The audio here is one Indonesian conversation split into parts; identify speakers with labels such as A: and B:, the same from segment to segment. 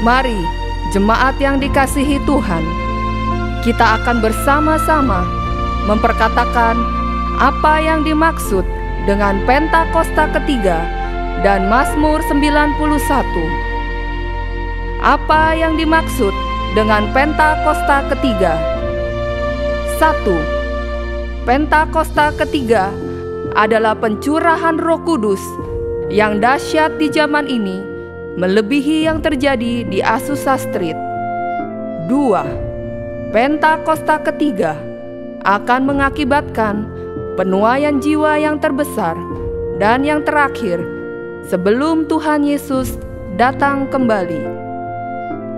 A: Mari, jemaat yang dikasihi Tuhan, kita akan bersama-sama memperkatakan apa yang dimaksud dengan Pentakosta ketiga dan Mazmur 91. Apa yang dimaksud dengan Pentakosta ketiga? 1. Pentakosta ketiga adalah pencurahan Roh Kudus yang dahsyat di zaman ini, melebihi yang terjadi di Azusa Street. 2. Pentakosta ketiga akan mengakibatkan penuaian jiwa yang terbesar dan yang terakhir sebelum Tuhan Yesus datang kembali.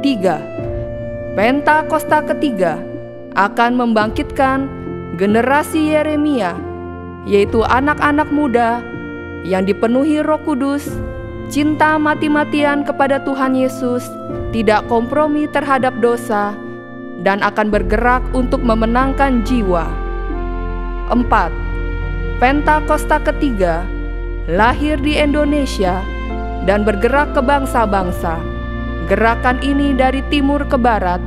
A: 3. Pentakosta ketiga akan membangkitkan generasi Yeremia, yaitu anak-anak muda yang dipenuhi Roh Kudus, cinta mati-matian kepada Tuhan Yesus, tidak kompromi terhadap dosa, dan akan bergerak untuk memenangkan jiwa. 4. Pentakosta ketiga lahir di Indonesia dan bergerak ke bangsa-bangsa. Gerakan ini dari timur ke barat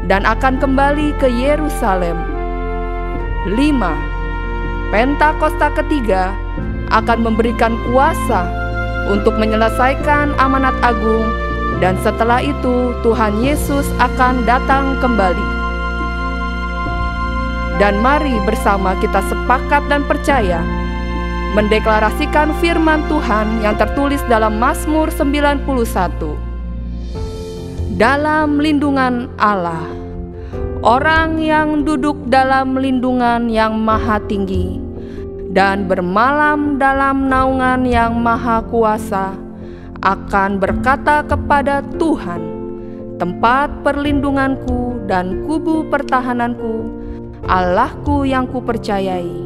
A: dan akan kembali ke Yerusalem. 5. Pentakosta ketiga akan memberikan kuasa untuk menyelesaikan amanat agung, dan setelah itu Tuhan Yesus akan datang kembali. Dan mari bersama kita sepakat dan percaya mendeklarasikan firman Tuhan yang tertulis dalam Mazmur 91. Dalam lindungan Allah, orang yang duduk dalam lindungan yang maha tinggi dan bermalam dalam naungan yang maha kuasa akan berkata kepada Tuhan, tempat perlindunganku dan kubu pertahananku, Allahku yang kupercayai.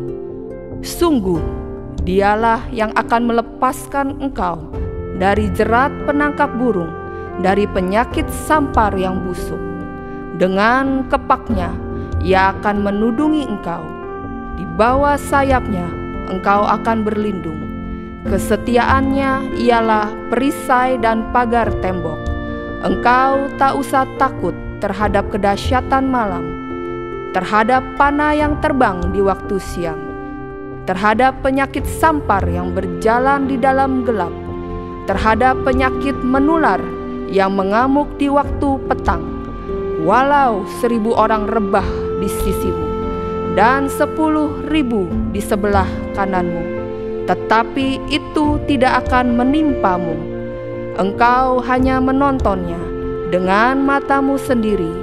A: Sungguh, Dialah yang akan melepaskan engkau dari jerat penangkap burung, dari penyakit sampar yang busuk. Dengan kepaknya Ia akan menudungi engkau, di bawah sayapnya engkau akan berlindung. Kesetiaannya ialah perisai dan pagar tembok. Engkau tak usah takut terhadap kedahsyatan malam, terhadap panah yang terbang di waktu siang, terhadap penyakit sampar yang berjalan di dalam gelap, terhadap penyakit menular yang mengamuk di waktu petang. Walau 1.000 orang rebah di sisimu dan 10.000 di sebelah kananmu, tetapi itu tidak akan menimpamu. Engkau hanya menontonnya dengan matamu sendiri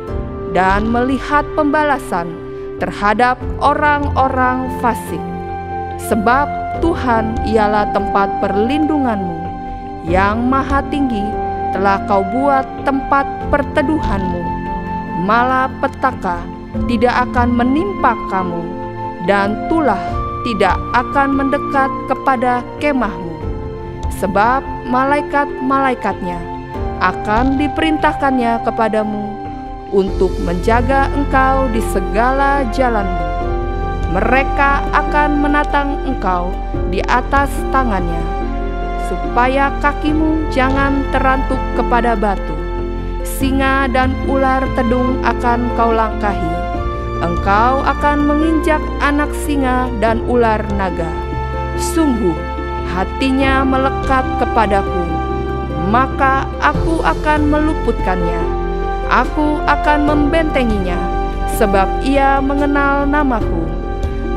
A: dan melihat pembalasan terhadap orang-orang fasik. Sebab Tuhan ialah tempat perlindunganmu, yang maha tinggi telah kau buat tempat perteduhanmu. Malapetaka tidak akan menimpa kamu, dan tulah tidak akan mendekat kepada kemahmu. Sebab malaikat-malaikatnya akan diperintahkannya kepadamu untuk menjaga engkau di segala jalanmu. Mereka akan menatang engkau di atas tangannya, supaya kakimu jangan terantuk kepada batu. Singa dan ular tedung akan kau langkahi. Engkau akan menginjak anak singa dan ular naga. Sungguh hatinya melekat kepadaku, maka aku akan meluputkannya. Aku akan membentenginya, sebab ia mengenal namaku.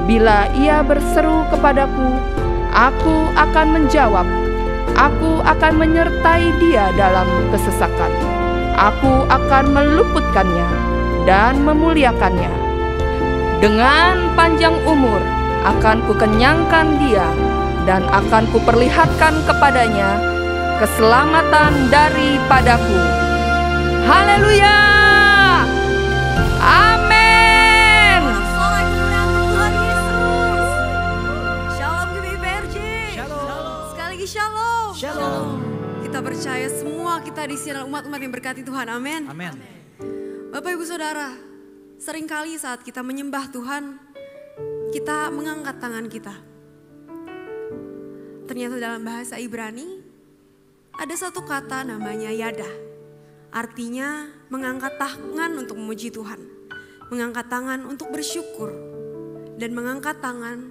A: Bila ia berseru kepadaku, aku akan menjawab. Aku akan menyertai dia dalam kesesakan. Aku akan meluputkannya dan memuliakannya. Dengan panjang umur akan kukenyangkan dia, dan akan kuperlihatkan kepadanya keselamatan daripadaku. Haleluya! Amin!
B: Tuhan Yesus. Shalom GBI-PRJ.
C: Shalom.
B: Sekali lagi shalom.
C: Shalom.
B: Kita percaya semua kita di sini adalah umat-umat yang berkati Tuhan. Amin.
C: Amin.
B: Bapak Ibu Saudara, seringkali saat kita menyembah Tuhan, kita mengangkat tangan kita. Ternyata dalam bahasa Ibrani ada satu kata namanya yada. Artinya mengangkat tangan untuk memuji Tuhan, mengangkat tangan untuk bersyukur, dan mengangkat tangan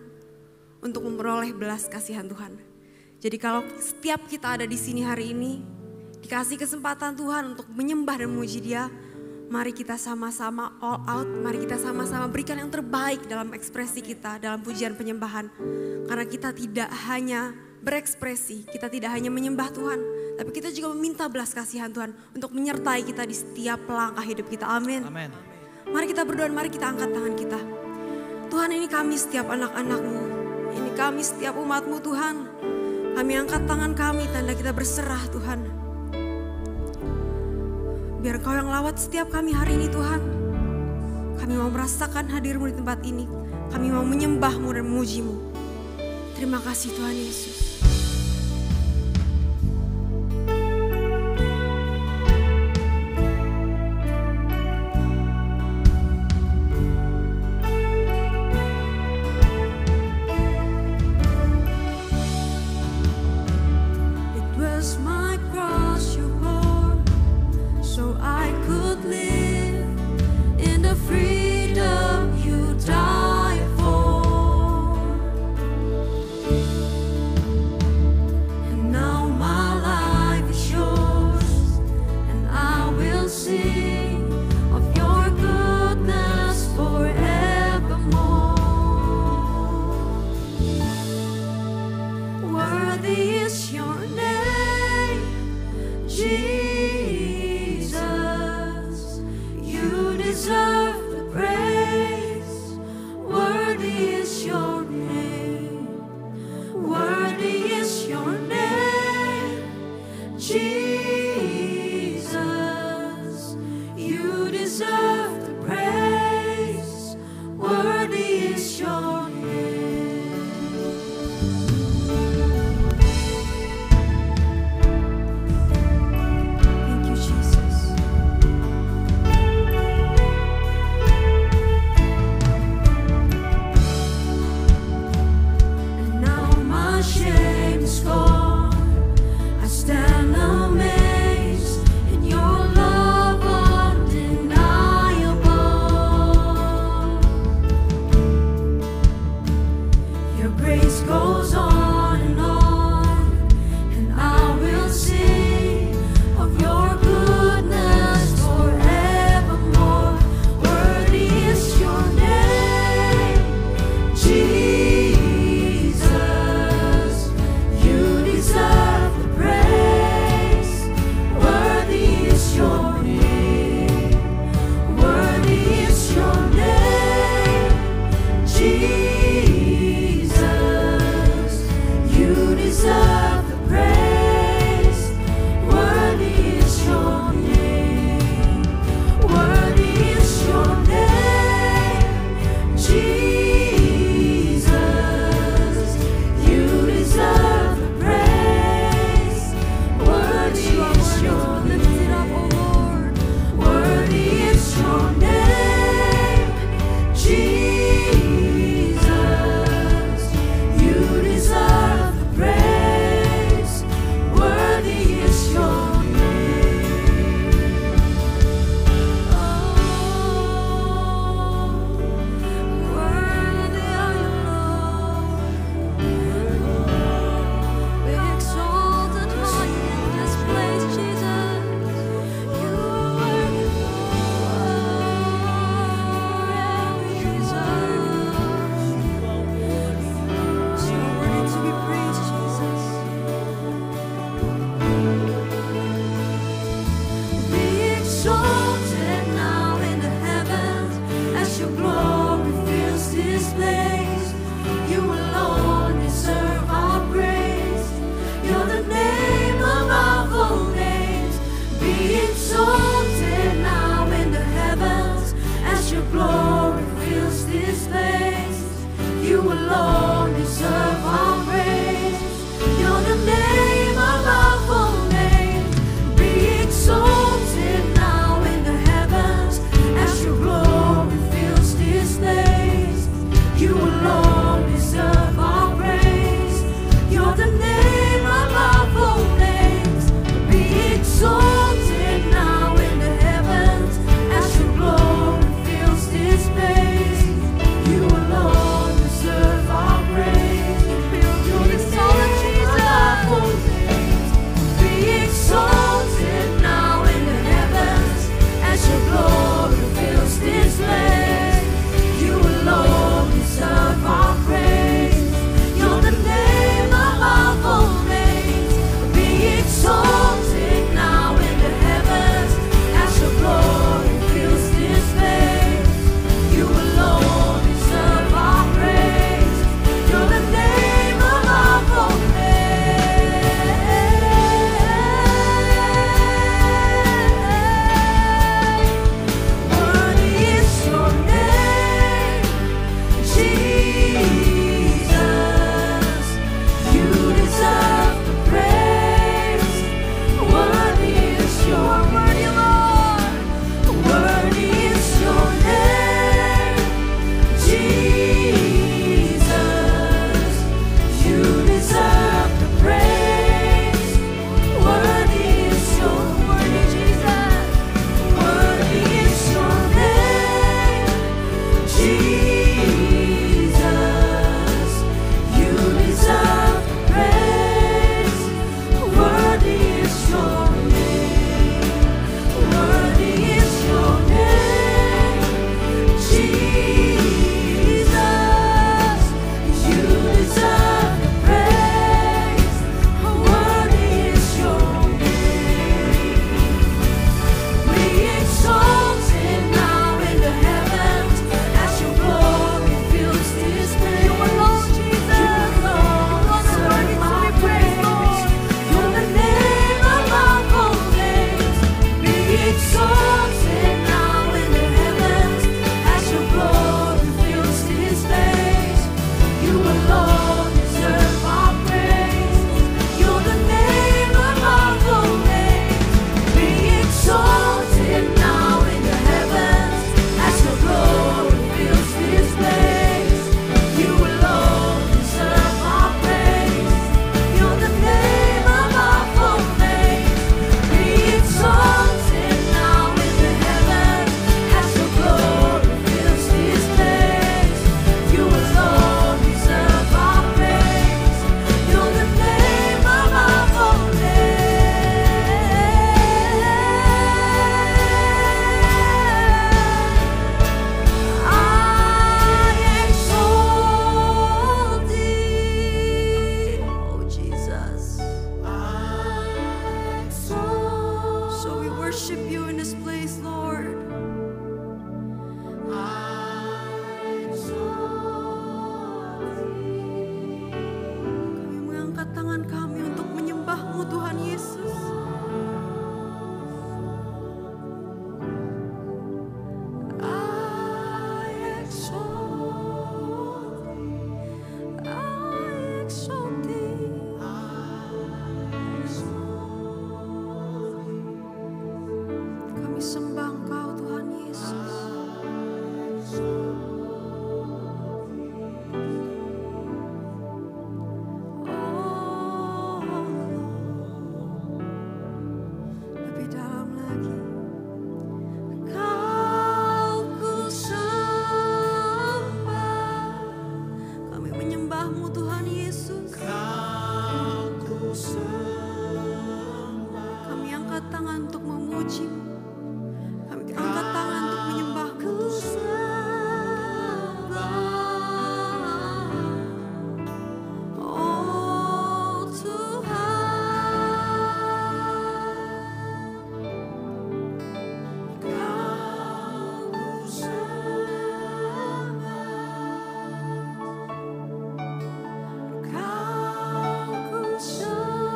B: untuk memperoleh belas kasihan Tuhan. Jadi kalau setiap kita ada di sini hari ini, dikasih kesempatan Tuhan untuk menyembah dan memuji Dia, mari kita sama-sama all out, mari kita sama-sama berikan yang terbaik dalam ekspresi kita, dalam pujian penyembahan. Karena kita tidak hanya berekspresi, kita tidak hanya menyembah Tuhan, tapi kita juga meminta belas kasihan Tuhan untuk menyertai kita di setiap langkah hidup kita. Amin.
C: Amin.
B: Mari kita berdoa, mari kita angkat tangan kita. Tuhan, ini kami setiap anak-anak-Mu, ini kami setiap umat-Mu Tuhan. Kami angkat tangan kami, tanda kita berserah Tuhan. Biar Kau yang lawat setiap kami hari ini Tuhan. Kami mau merasakan hadir-Mu di tempat ini. Kami mau menyembah-Mu dan memuji-Mu. Terima kasih Tuhan Yesus. worship you in this place, Lord. Kami mengangkat tangan kami untuk menyembah-Mu, Tuhan Yesus. Kami sembah Engkau, Tuhan Yesus. Oh, lebih dalam lagi. Kau ku sembah. Kami menyembah-Mu, Tuhan Yesus. Kami angkat tangan untuk memuji-Mu. Kami angkat tangan untuk menyembah-Mu. Oh Tuhan, Kau ku sembah. Kau ku sembah.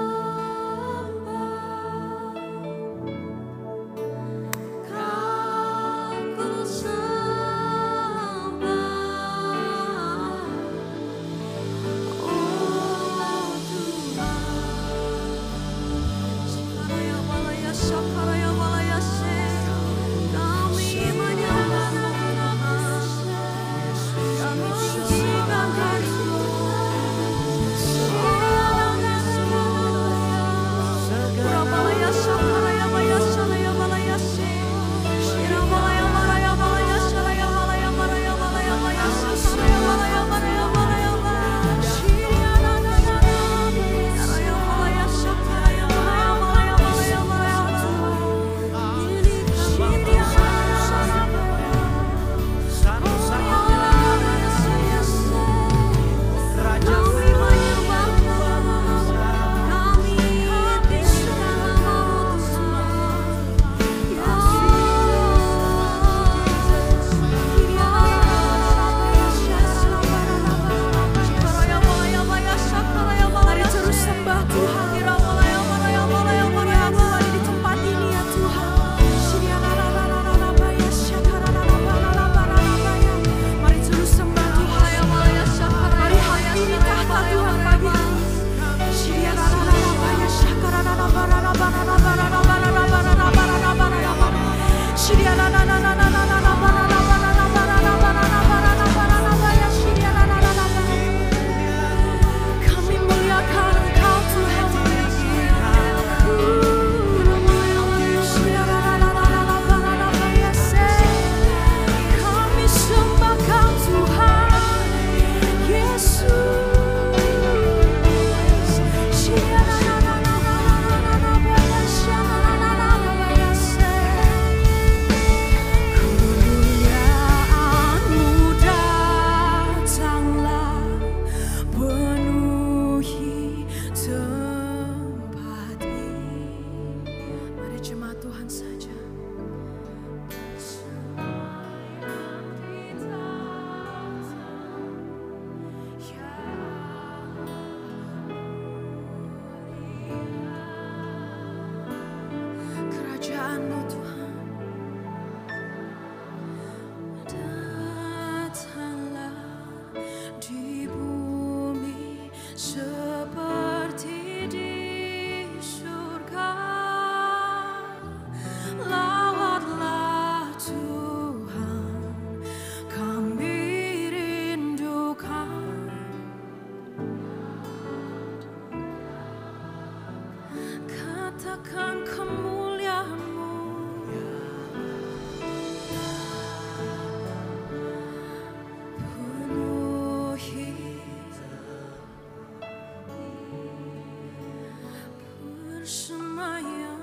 B: Kau ku sembah. Oh Tuhan, Sakaraya Balaya Sakaraya Balaya Se, kami menyembah kami tinggikan Hari-Mu. Balaya Sakaraya Balaya Salaya Balaya Se, Balaya Balaya Balaya Salaya Balaya Balaya Balaya Balaya Sakaraya Balaya Balaya Balaya Balaya Balaya Sakaraya Balaya Balaya Balaya Balaya Mari terus sembah Tuhan. Di tempat ini ya Tuhan. Mari terus sembah Tuhan. Mari hampiri tahta Tuhan pagi kami muliakan Engkau Tuhan. Kami sembah Kau Tuhan Yesus. Kemuliaan-Mu datanglah penuhi tempat ini. Mari jemaat Tuhan saja. Kerajaan-Mu Tuhan datanglah di bumi seperti di surga. Lawatlah Tuhan, kami rindukan. Katakan kemuliaan-Mu. Penuhi bersemayam.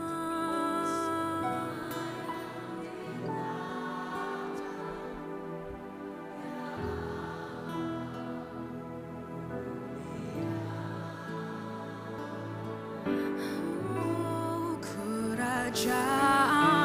B: Oh, kerajaan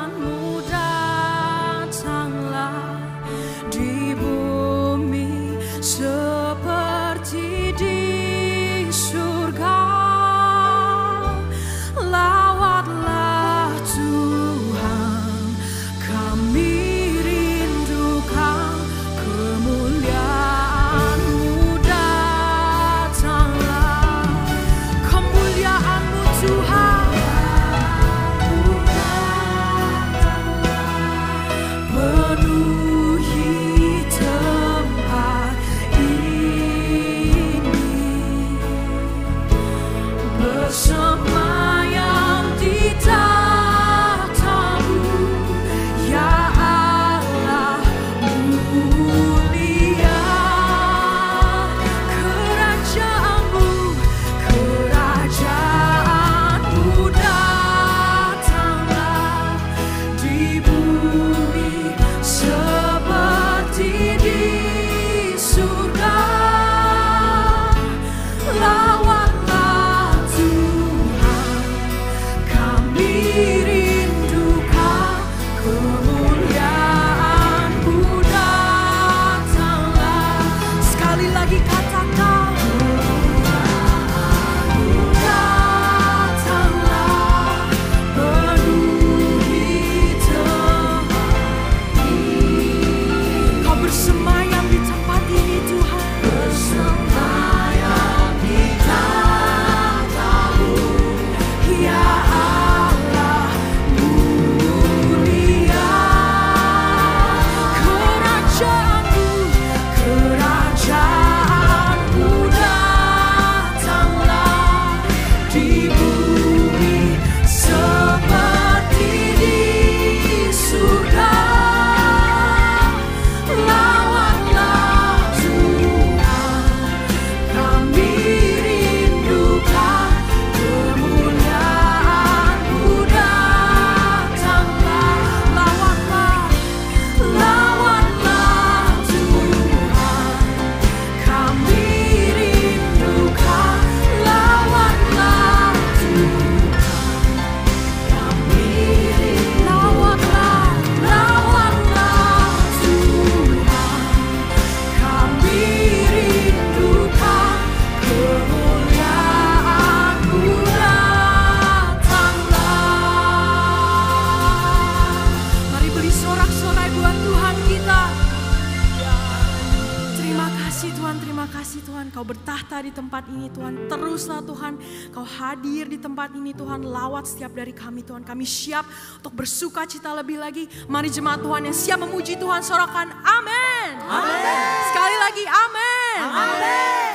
C: terima kasih Tuhan, Kau bertahta di tempat ini Tuhan. Teruslah Tuhan, Kau hadir di tempat ini Tuhan. Lawat setiap dari kami Tuhan. Kami siap untuk bersuka cita lebih lagi. Mari jemaat Tuhan yang siap memuji Tuhan, sorakan amin. Amin. Sekali lagi amin. Amin.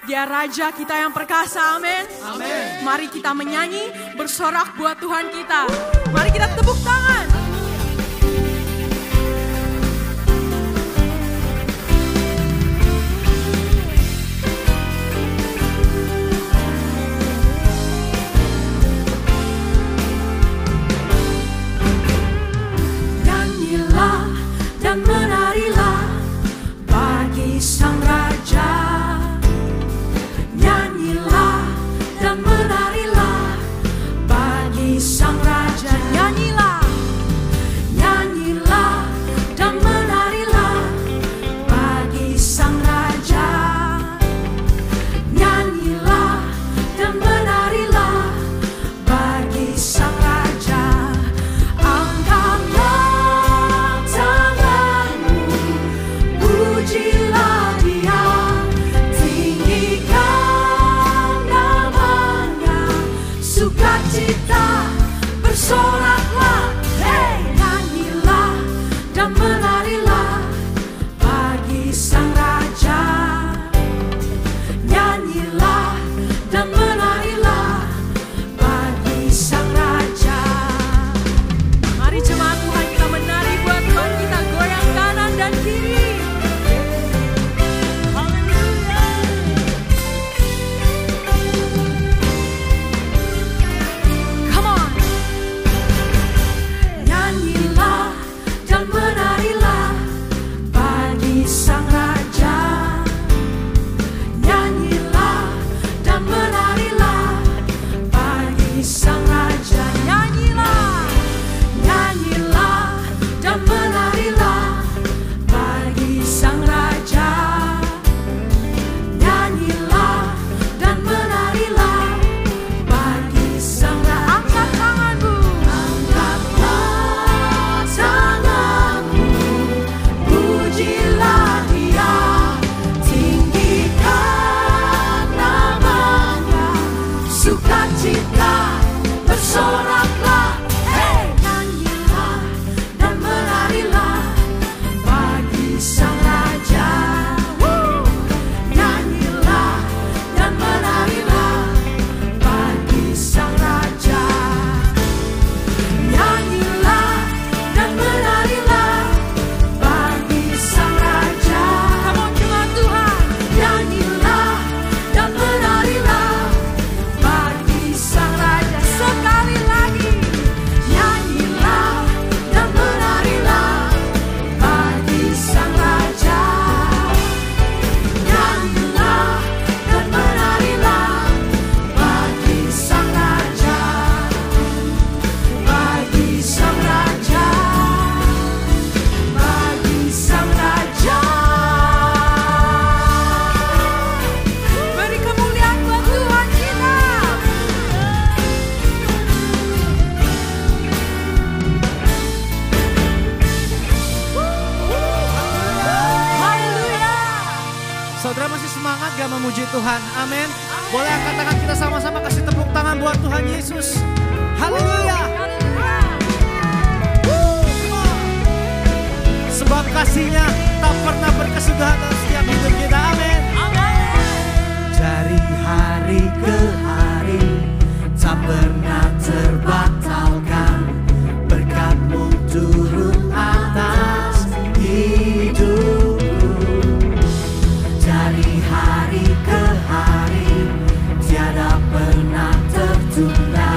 C: Dia Raja kita yang perkasa, amin. Amin. Mari kita menyanyi, bersorak buat Tuhan kita. Mari kita tepuk tangan.
D: Dan menarilah bagi Sang Raja. Nyanyilah dan menarilah bagi Sang Raja. Nyanyilah, nyanyilah dan menarilah bagi Sang Raja. Nyanyilah dan menarilah bagi Sang Raja. Pujilah Dia, tinggikan namanya, sukacita bersoraklah, hey, nyanyilah dan menarilah bagi Sang Raja. Nyanyilah dan menarilah bagi Sang Raja.
C: Mari jemaat Tuhan kita menari buat Tuhan kita, goyang kanan dan kiri.
D: Sang Raja, nyanyilah dan menarilah bagi Sang Raja. Nyanyilah, nyanyilah dan menarilah bagi Sang Raja. Nyanyilah dan menarilah bagi Sang Raja. Angkat tanganmu, angkatlah tanganmu, pujilah sukacita bersoraklah, hey, nyanyilah dan menarilah bagi Sang Raja. Nyanyilah dan menarilah bagi Sang Raja. Nyanyilah dan menarilah bagi Sang Raja. Come on jemaat Tuhan, nyanyilah dan menarilah Sang Raja. Sekali lagi, nyanyilah dan menarilah bagi Sang Raja. Nyanyilah dan menarilah bagi Sang Raja. Bagi Sang Raja, bagi Sang Raja. Beri kemuliaan buat Tuhan kita.
E: Saudara masih semangat gak memuji Tuhan? Amin. Boleh angkat tangan kita sama-sama, kasih tepuk tangan buat Tuhan Yesus. Haleluya. Sebab kasih-Nya tak pernah berkesudahan dalam setiap hidup kita. Amin.
D: Dari hari ke hari tak pernah terbatalkan, berkat-Mu turun atas hidupku. Dari hari ke hari tiada pernah tertunda,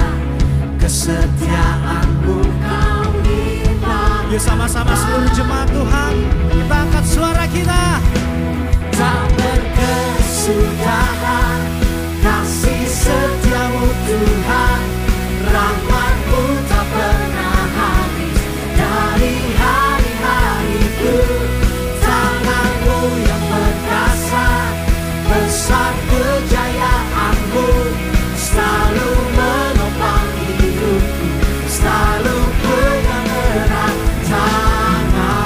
D: kesetiaan-Mu Kau limpah.
E: Yuk sama-sama seluruh jemaat Tuhan, kita angkat suara kita.
D: Tak berkesudahan kasih setia-Mu Tuhan, rahmat-Mu tak pernah habis. Dari hari-hariku, tangan-Mu yang perkasa, besar kejayaan-Mu selalu menopang hidupku, selalu pegang erat tangan.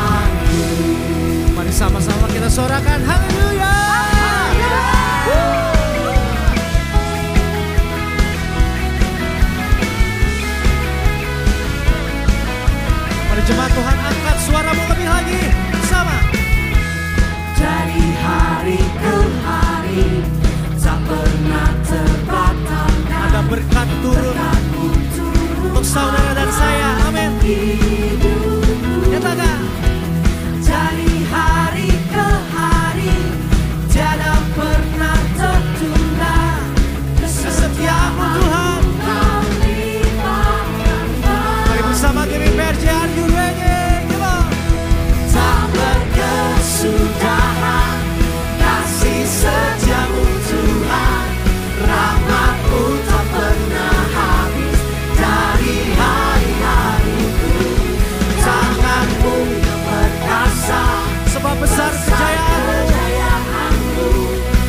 E: Mari jemaat Tuhan angkat suaramu lebih lagi bersama.
D: Dari hari ke hari tak pernah terbatalkan.
E: Ada berkat turun untuk saudara dan saya. Amin. Nyatakan.
D: Dari hari ke hari tiada pernah tertunda.
E: Kesetiaan-Mu Tuhan. Mari bersama kami PRJR Jurwege.
D: Tak berkesudahan kasih setiamu Tuhan, rahmat-Mu tak pernah habis dari hari-hariku. Tangan-Mu yang perkasa,
E: Sebab besar
D: kejayaanmu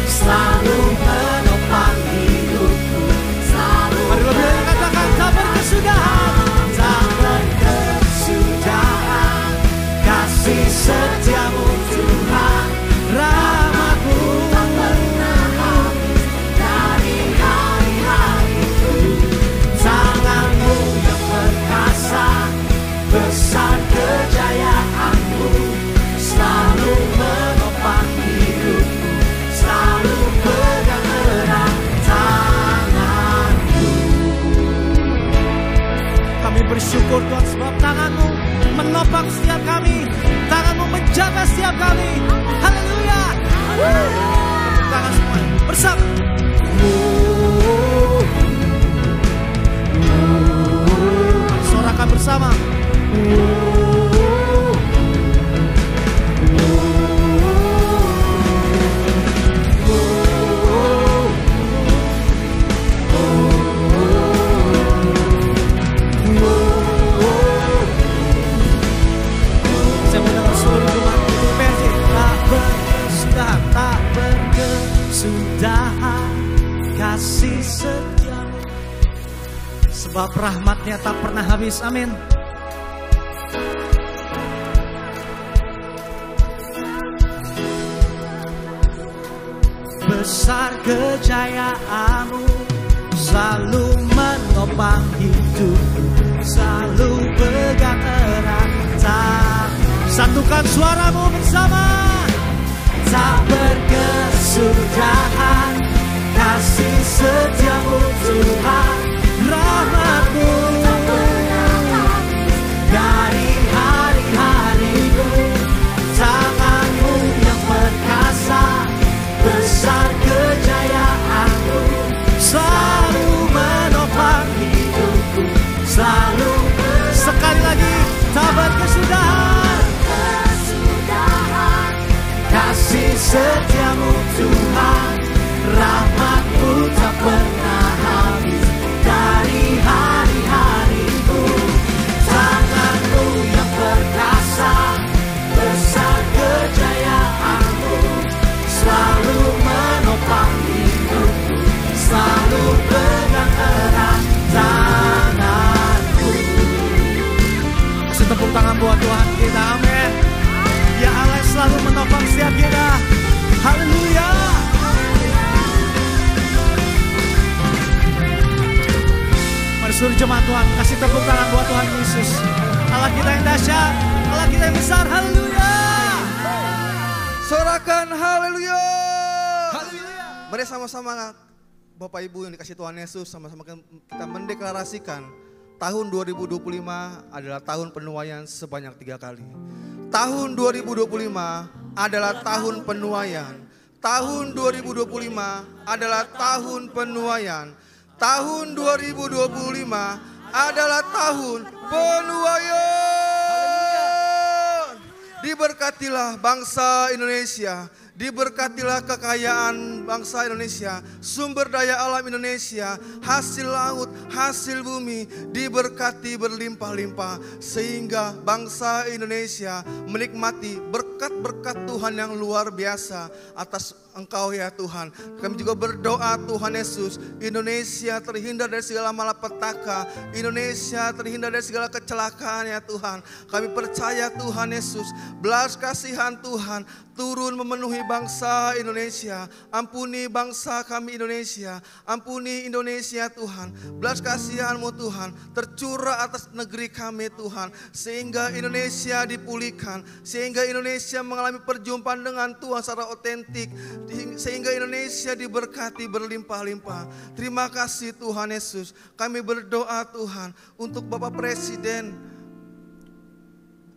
D: selalu menopang hidupku. Selalu
E: Mari lebih lagi katakan tak berkesudahan.
D: tak berkesudahan kasih setiamu Tuhan,
E: Rahmat-Mu
D: tak pernah habis dari hari-hariku. Tangan-Mu yang perkasa, besar kejayaanmu selalu menopang hidupku. Selalu pegang erat tangan-Mu.
E: Kami bersyukur Tuhan sebab tangan-Mu menopang setiap kami. Tangan-Mu menjaga setiap kami. Haleluya. Tepuk tangan semuanya bersama. Mari sorakan bersama. Saya mau dengar seluruh jemaat itu PRJ. Tak berkesudahan, tak berkesudahan kasih setiamu. Sebab rahmat-Nya tak pernah habis. Amin. Besar kejayaan-Mu selalu menopang hidupku. Selalu pegang erat tangan. Satukan suaramu bersama.
D: Tak berkesudahan kasih setiamu Tuhan,
E: Rahmat-Mu
D: dari hari-hariku. Tangan-Mu yang perkasa, besar kejayaanmu selalu menopang hidupku. Selalu
E: sekali lagi tak berkesudahan.
D: kasih setiamu Tuhan, rahmat-Mu tak pernah habis dari hari-hariku. Tangan-Mu yang perkasa, besar kejayaanmu selalu menopang hidupku. Selalu pegang erat tanganku.
E: Kasih tepuk tangan buat Tuhan kita. Amin. Ya Allah yang selalu menopang setiap kita. Haleluya. Mari seluruh jemaat Tuhan kasih tepuk tangan buat Tuhan Yesus. Allah kita yang dahsyat, Allah kita yang besar. Haleluya.
F: Sorakan haleluya.
E: Haleluya.
F: Mari sama-sama Bapak Ibu yang dikasih Tuhan Yesus, sama-sama kita mendeklarasikan tahun 2025 adalah tahun penuaian sebanyak 3 kali. Tahun 2025 adalah tahun penuaian. Tahun 2025 adalah tahun penuaian. Tahun 2025 adalah tahun penuaian. Diberkatilah bangsa Indonesia. Diberkatilah kekayaan bangsa Indonesia, sumber daya alam Indonesia, hasil laut, hasil bumi, diberkati berlimpah-limpah. Sehingga bangsa Indonesia menikmati berkat-berkat Tuhan yang luar biasa atas Engkau ya Tuhan. Kami juga berdoa Tuhan Yesus, Indonesia terhindar dari segala malapetaka, Indonesia terhindar dari segala kecelakaan ya Tuhan. Kami percaya Tuhan Yesus, belas kasihan Tuhan turun memenuhi bangsa Indonesia, ampuni bangsa kami Indonesia, ampuni Indonesia Tuhan. Belas kasihan-Mu Tuhan tercurah atas negeri kami Tuhan, sehingga Indonesia dipulihkan, sehingga Indonesia mengalami perjumpaan dengan Tuhan secara otentik, sehingga Indonesia diberkati berlimpah-limpah. Terima kasih Tuhan Yesus. Kami berdoa Tuhan untuk Bapak Presiden,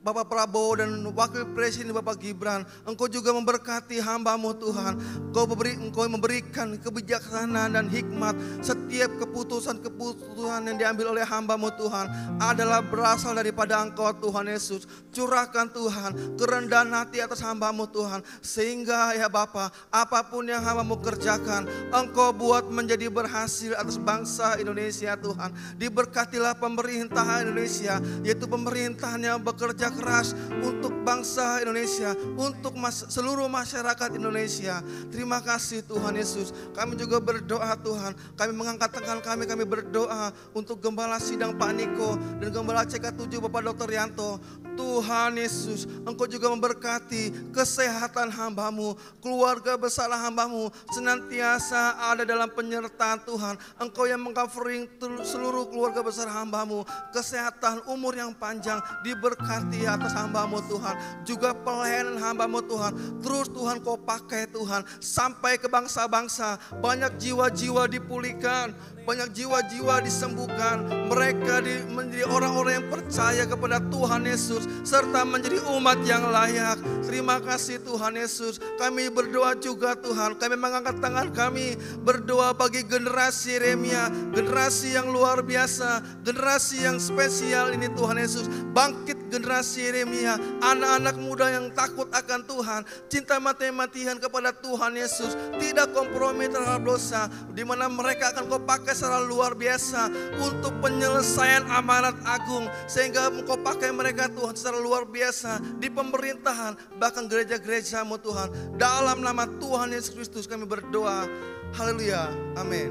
F: Bapak Prabowo dan Wakil Presiden Bapak Gibran. Engkau juga memberkati hamba-Mu Tuhan. Engkau memberikan kebijaksanaan dan hikmat. Setiap keputusan-keputusan yang diambil oleh hamba-Mu Tuhan adalah berasal daripada Engkau Tuhan Yesus. Curahkan Tuhan kerendahan hati atas hamba-Mu Tuhan, sehingga ya Bapa, apapun yang hamba-Mu kerjakan, Engkau buat menjadi berhasil atas bangsa Indonesia Tuhan. Diberkatilah pemerintahan Indonesia, yaitu pemerintahan yang bekerja keras untuk bangsa Indonesia, untuk seluruh masyarakat Indonesia. Terima kasih Tuhan Yesus. Kami juga berdoa Tuhan, kami mengangkat tangan kami berdoa untuk Gembala Sidang Pak Niko dan Gembala CK7 Bapak Dr. Yanto. Tuhan Yesus, Engkau juga memberkati kesehatan hamba-Mu, keluarga besar hamba-Mu senantiasa ada dalam penyertaan Tuhan. Engkau yang meng-covering seluruh keluarga besar hamba-Mu, kesehatan, umur yang panjang diberkati atas hamba-Mu Tuhan. Juga pelayanan hamba-Mu Tuhan, terus Tuhan Kau pakai Tuhan, sampai ke bangsa-bangsa, banyak jiwa-jiwa dipulihkan, banyak jiwa-jiwa disembuhkan. Mereka menjadi orang-orang yang percaya kepada Tuhan Yesus, serta menjadi umat yang layak. Terima kasih Tuhan Yesus. Kami berdoa juga Tuhan, kami mengangkat tangan kami berdoa bagi generasi Yeremia, generasi yang luar biasa, generasi yang spesial ini Tuhan Yesus. Bangkit generasi Yeremia, anak-anak muda yang takut akan Tuhan, cinta mati-matian kepada Tuhan Yesus, tidak kompromi terhadap dosa, di mana mereka akan Kau pakai secara luar biasa untuk penyelesaian amanat agung, sehingga Kau pakai mereka Tuhan secara luar biasa di pemerintahan, bahkan gereja-gereja-Mu Tuhan. Dalam nama Tuhan Yesus Kristus kami berdoa. Haleluya. Amin.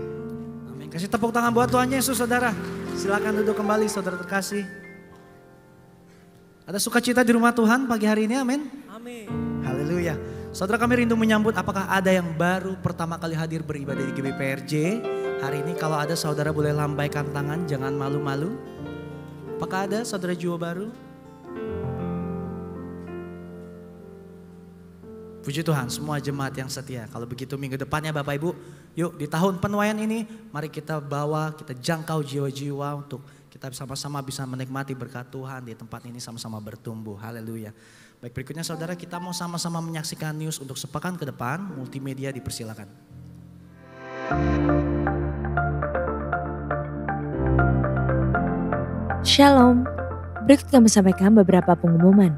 E: Amin. Kasih tepuk tangan buat Tuhan Yesus saudara. Silakan duduk kembali saudara terkasih. Ada sukacita di rumah Tuhan pagi hari ini, amin.
G: Amin.
E: Haleluya. Saudara, kami rindu menyambut apakah ada yang baru pertama kali hadir beribadah di GBPRJ. Hari ini kalau ada saudara boleh lambaikan tangan, jangan malu-malu. Apakah ada saudara jiwa baru? Puji Tuhan, semua jemaat yang setia. Kalau begitu minggu depannya Bapak Ibu, yuk di tahun penuaian ini mari kita bawa, kita jangkau jiwa-jiwa untuk kita sama-sama bisa menikmati berkat Tuhan di tempat ini, sama-sama bertumbuh. Haleluya. Baik, berikutnya saudara, kita mau sama-sama menyaksikan news untuk sepekan ke depan. Multimedia dipersilakan.
H: Shalom, berikut kami sampaikan beberapa pengumuman.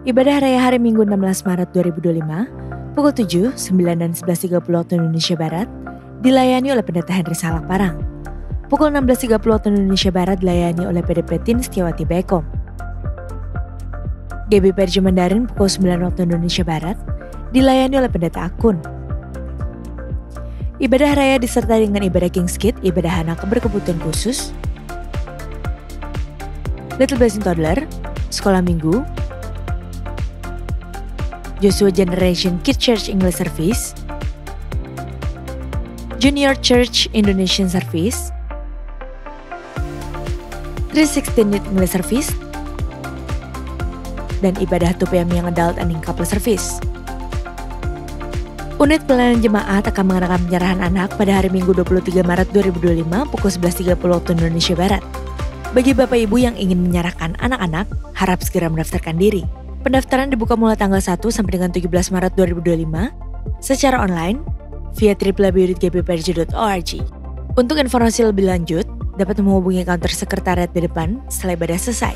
H: Ibadah Raya Hari Minggu 16 Maret 2025, pukul 7, 9 dan 11.30 waktu Indonesia Barat, dilayani oleh Pendeta Henry Salak Parang. Pukul 16.30 waktu Indonesia Barat dilayani oleh PDP Tin Setiawati Bekom. GBPRJ Mandarin pukul 9 waktu Indonesia Barat, dilayani oleh Pendeta Akun. Ibadah Raya disertai dengan ibadah King's Kid, ibadah anak berkebutuhan khusus, Little Blessing Toddler, Sekolah Minggu, Joshua Generation Kid Church English Service, Junior Church Indonesian Service, 316 Youth English Service, dan ibadah 2PM Young Adult and Couple Service. Unit pelayanan jemaat akan mengadakan penyerahan anak pada hari Minggu 23 Maret 2025 pukul 11.30 waktu Indonesia Barat. Bagi Bapak Ibu yang ingin menyerahkan anak-anak, harap segera mendaftarkan diri. Pendaftaran dibuka mulai tanggal 1 sampai dengan 17 Maret 2025 secara online via www.gbprj.org. Untuk informasi lebih lanjut, dapat menghubungi kantor sekretariat di depan setelah ibadah selesai.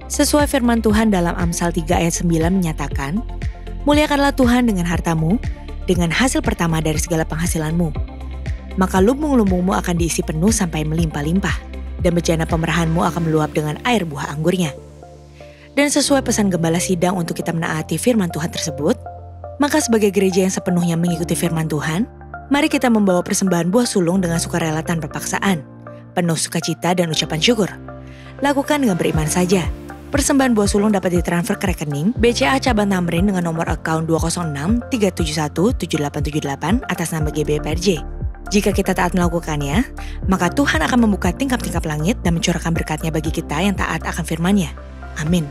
H: Sesuai firman Tuhan dalam Amsal 3 ayat 9 menyatakan, muliakanlah Tuhan dengan hartamu, dengan hasil pertama dari segala penghasilanmu. Maka lumbung-lumbungmu akan diisi penuh sampai melimpah-limpah, dan bejana pemerahanmu akan meluap dengan air buah anggurnya. Dan sesuai pesan Gembala Sidang untuk kita menaati firman Tuhan tersebut, maka sebagai gereja yang sepenuhnya mengikuti firman Tuhan, mari kita membawa persembahan buah sulung dengan sukarela tanpa paksaan, penuh sukacita dan ucapan syukur. Lakukan dengan beriman saja. Persembahan buah sulung dapat ditransfer ke rekening BCA Cabang Tamrin dengan nomor account 206 371 7878 atas nama GBPRJ. Jika kita taat melakukannya, maka Tuhan akan membuka tingkap-tingkap langit dan mencurahkan berkat-Nya bagi kita yang taat akan firman-Nya. Amin.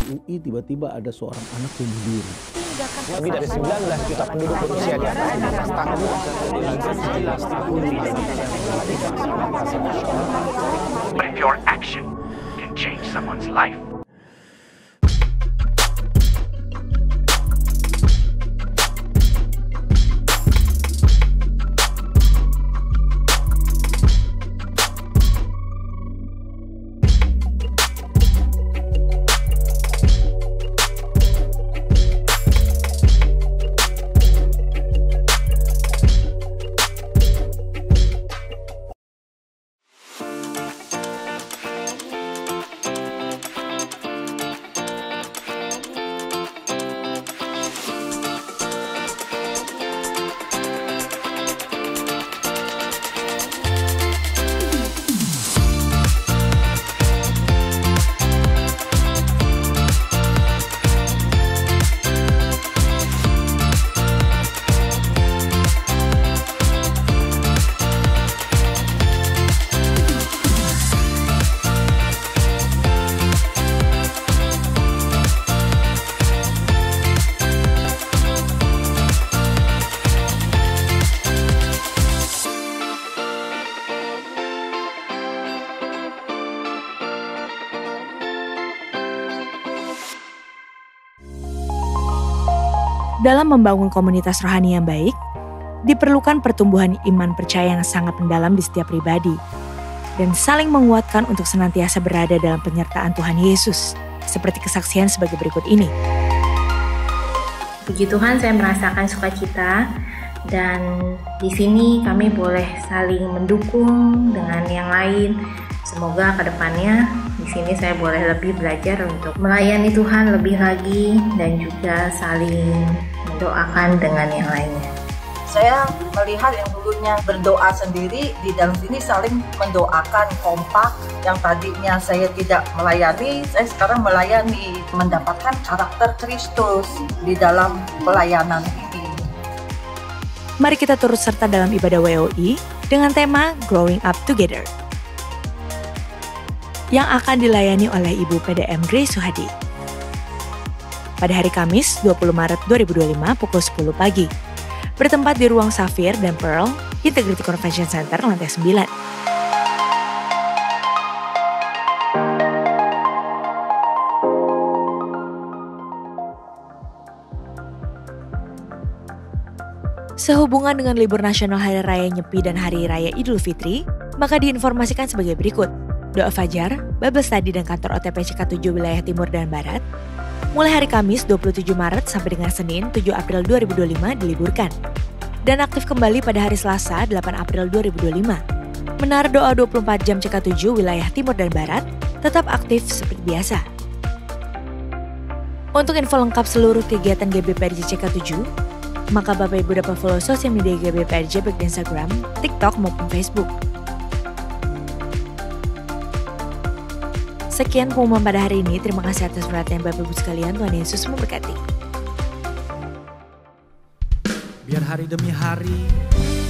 G: UI tiba-tiba ada seorang anak bunuh diri.
I: Lebih dari 19 juta penduduk berusia di atas 15 tahun.
J: But if your action can change someone's life,
H: Dalam membangun komunitas rohani yang baik, diperlukan pertumbuhan iman percaya yang sangat mendalam di setiap pribadi, dan saling menguatkan untuk senantiasa berada dalam penyertaan Tuhan Yesus, seperti kesaksian sebagai berikut ini.
K: Puji Tuhan, saya merasakan sukacita, dan di sini kami boleh saling mendukung dengan yang lain. Semoga kedepannya di sini saya boleh lebih belajar untuk melayani Tuhan lebih lagi dan juga saling mendoakan dengan yang lainnya.
L: Saya melihat yang dulunya berdoa sendiri, di dalam sini saling mendoakan, kompak. Yang tadinya saya tidak melayani, saya sekarang melayani, mendapatkan karakter Kristus di dalam pelayanan ini.
H: Mari kita turut serta dalam ibadah WOI dengan tema Growing Up Together, yang akan dilayani oleh Ibu PDM Grace Suhadi pada hari Kamis 20 Maret 2025 pukul 10 pagi, bertempat di Ruang Safir dan Pearl, Integrity Convention Center, lantai 9. Sehubungan dengan libur nasional Hari Raya Nyepi dan Hari Raya Idul Fitri, maka diinformasikan sebagai berikut. Doa Fajar, Bible Study dan kantor OTP CK7 wilayah Timur dan Barat, mulai hari Kamis 27 Maret sampai dengan Senin 7 April 2025 diliburkan. Dan aktif kembali pada hari Selasa 8 April 2025. Menara doa 24 jam CK7 wilayah Timur dan Barat tetap aktif seperti biasa. Untuk info lengkap seluruh kegiatan GBPRJ CK7, maka Bapak Ibu dapat follow sosial media GBPRJ baik di Instagram, TikTok maupun Facebook. Sekian pengumuman pada hari ini. Terima kasih atas perhatian Bapak Ibu sekalian. Tuhan Yesus memberkati.
E: Biar hari demi hari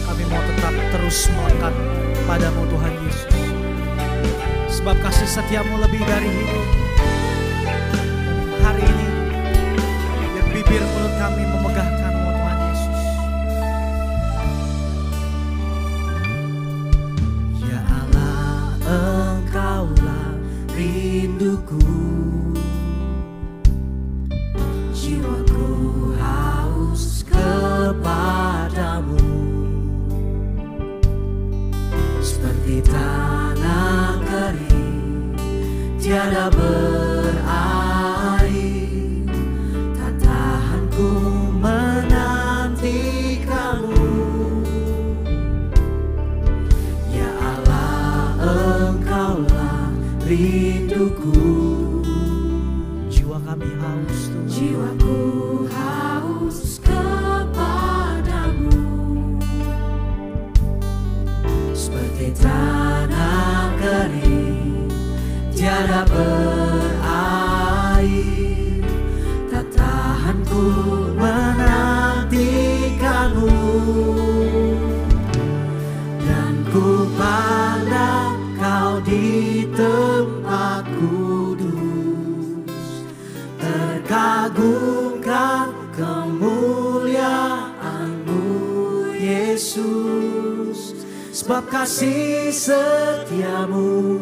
E: kami mau tetap terus melekat padamu Tuhan Yesus. Sebab kasih setiamu lebih dari hidup. Hari ini biar bibir mulut kami memegahkanmu Tuhan Yesus.
D: Ya Allah, Engkaulah rinduku, jiwaku haus kepadamu, seperti tanah kering tiada berair. berair, tak tahan ku menantikanmu, dan ku pandang kau di tempat kudus, terkagumkan kemuliaan-Mu Yesus. Sebab kasih setiamu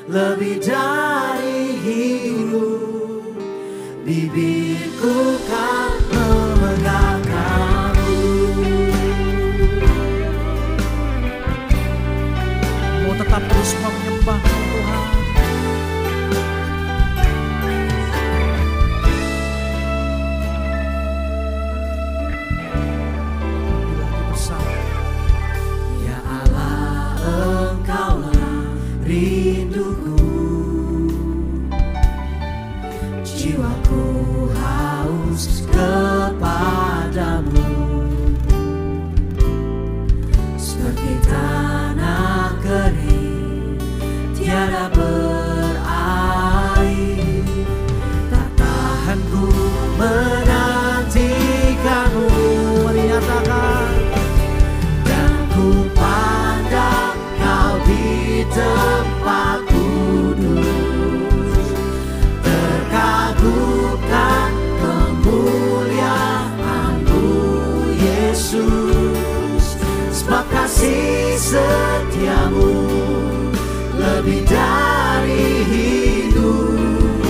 D: lebih dari hidup, bibirku kan memegangkanmu.
E: Mau tetap terus menyembah Tuhan.
D: Ya Allah, Engkaulah rinduku, jiwaku haus kepadamu, seperti tanah kering tiada berair, tak tahan ku menantikanmu. Mari nyatakan, dan ku pandang kau di tempat kudus, terkagumkan kemuliaan-Mu Yesus. Sebab kasih setiamu lebih dari hidup,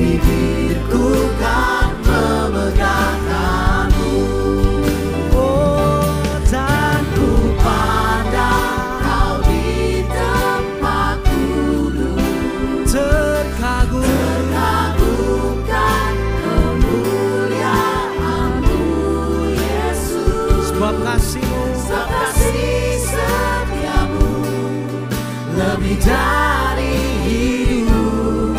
D: bibirku kan memegangkanmu. Oh, dan ku pandang kau di tempat kudus, terkagumkan kemuliaan-Mu Yesus.
E: Sebab kasih-Mu,
D: sebab kasih setiamu lebih dari hidup,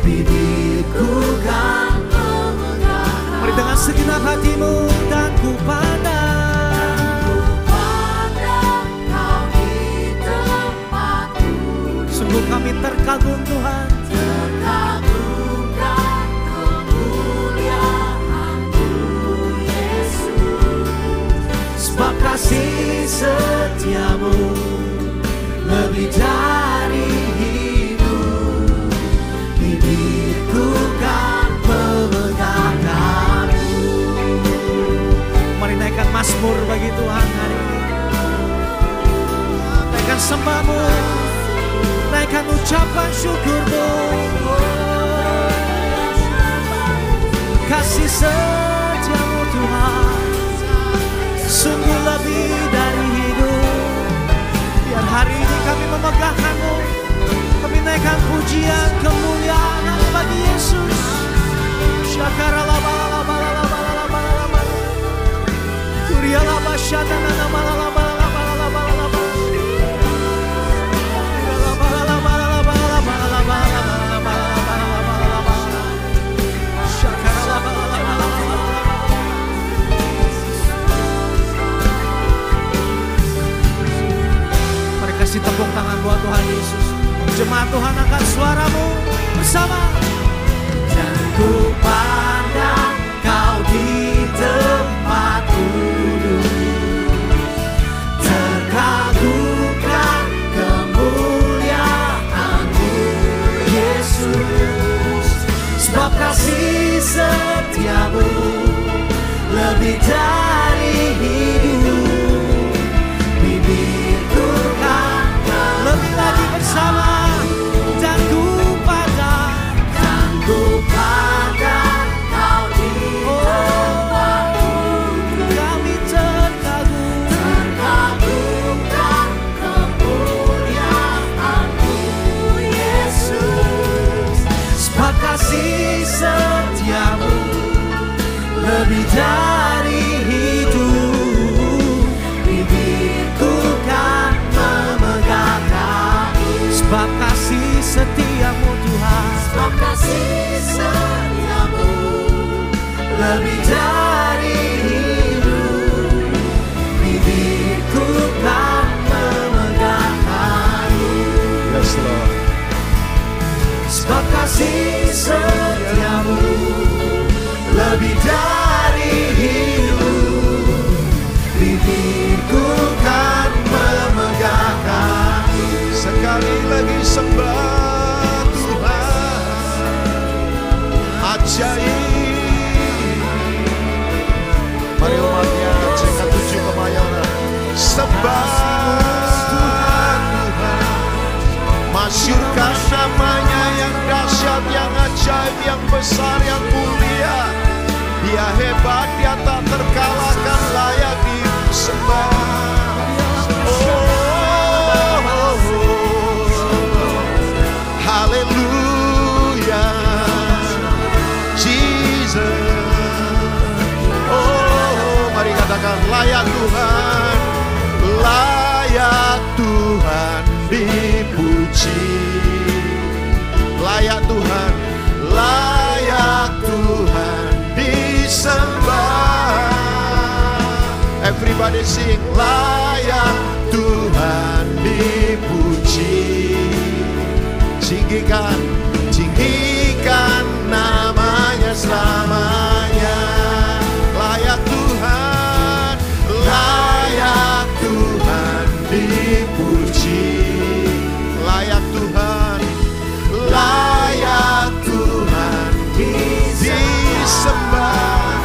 D: bibirku kan memegangkanmu.
E: mari dengan segenap hatimu, dan ku pandang
D: kau di tempat kudus,
E: sungguh kami terkagum Tuhan,
D: terkagumkan kemuliaan-Mu Yesus. Sebab kasih setiamu lebih dari hidup, bibirku kan memegangkanmu.
E: mari naikkan mazmur bagi Tuhan hari ini. Naikkan sembahmu, naikkan ucapan syukurmu. Kasih setiamu Tuhan sungguh lebih dari hidup. Biar hari ini kami memegahkan-Mu, kami naikkan pujian kemuliaan bagi Yesus. Syakaralabalabalabalabalabalabalabal, Turialabasyatananabalabalabalabalabalabal, Mari kasih tepuk tangan buat Tuhan Yesus. Jemaat Tuhan, angkat suaramu bersama.
D: Dan ku pandang kau di tempat kudus, terkagumkan kemuliaan-Mu Yesus. Sebab kasih setiamu lebih dari hidup, bibirku kan
E: lebih lagi bersama. Dan ku pandang
D: kau di tempat kudus,
E: kami
D: terkagumkan kemuliaan-Mu Yesus. Sebab kasih setiamu lebih dari hidup, bibirku kan memegangkanmu.
E: sebab kasih setiamu Tuhan,
D: sebab kasih setiamu lebih dari hidup, bibirku kan memegangkanmu.
I: Yes, Lord.
D: kasih setiamu lebih dari hidup. Bibirku kan memegahkan.
M: Sekali lagi sembah Tuhan, ajaib. Mari umatnya C7 Kemayoran sembah Tuhan, masyurkan namanya yang dahsyat, yang ajaib, yang besar, yang mulia. Dia hebat, dia tak terkalahkan, layak disembah. Haleluya, Jesus. Oh, mari katakan layak Tuhan, layak Tuhan dipuji, layak Tuhan, layak Tuhan disembah. Everybody sing, layak Tuhan dipuji. Tinggikan, tinggikan namanya selamanya. Layak Tuhan, layak Tuhan dipuji. Layak Tuhan, layak Tuhan disembah.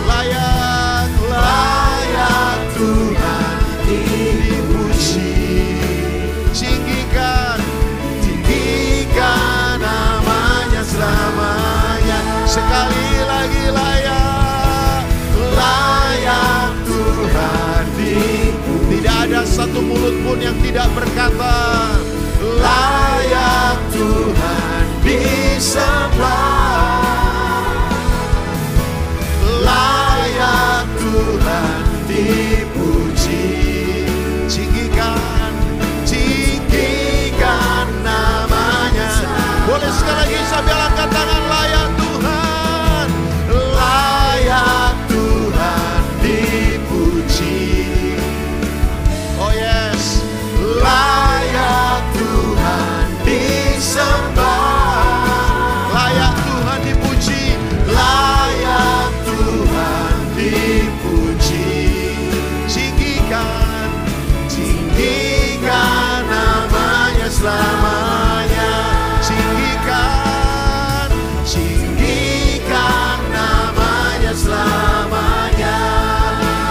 M: Layak, layak Tuhan dipuji. Tinggikan, tinggikan namanya selamanya. Sekali lagi layak, layak Tuhan dipuji. Tidak ada satu mulut pun yang tidak berkata layak Tuhan disembah. Layak Tuhan dipuji. Tinggikan, tinggikan namanya. Boleh sekali lagi sambil angkat tangan, layak Tuhan, layak Tuhan dipuji. Oh yes, layak Tuhan disembah, layak Tuhan dipuji, layak Tuhan dipuji. Tinggikan, tinggikan namanya selamanya. Tinggikan, tinggikan namanya selamanya.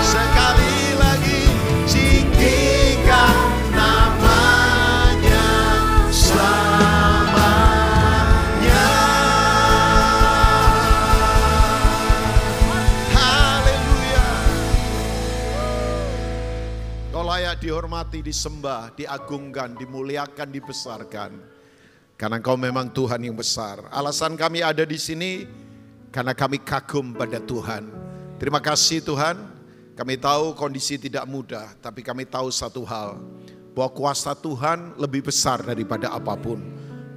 M: Sekali lagi, tinggikan namanya selamanya. Haleluya. Kau layak dihormati, disembah, diagungkan, dimuliakan, dibesarkan. Karena Engkau memang Tuhan yang besar. Alasan kami ada di sini karena kami kagum pada Tuhan. Terima kasih Tuhan. Kami tahu kondisi tidak mudah, tapi kami tahu satu hal, bahwa kuasa Tuhan lebih besar daripada apapun.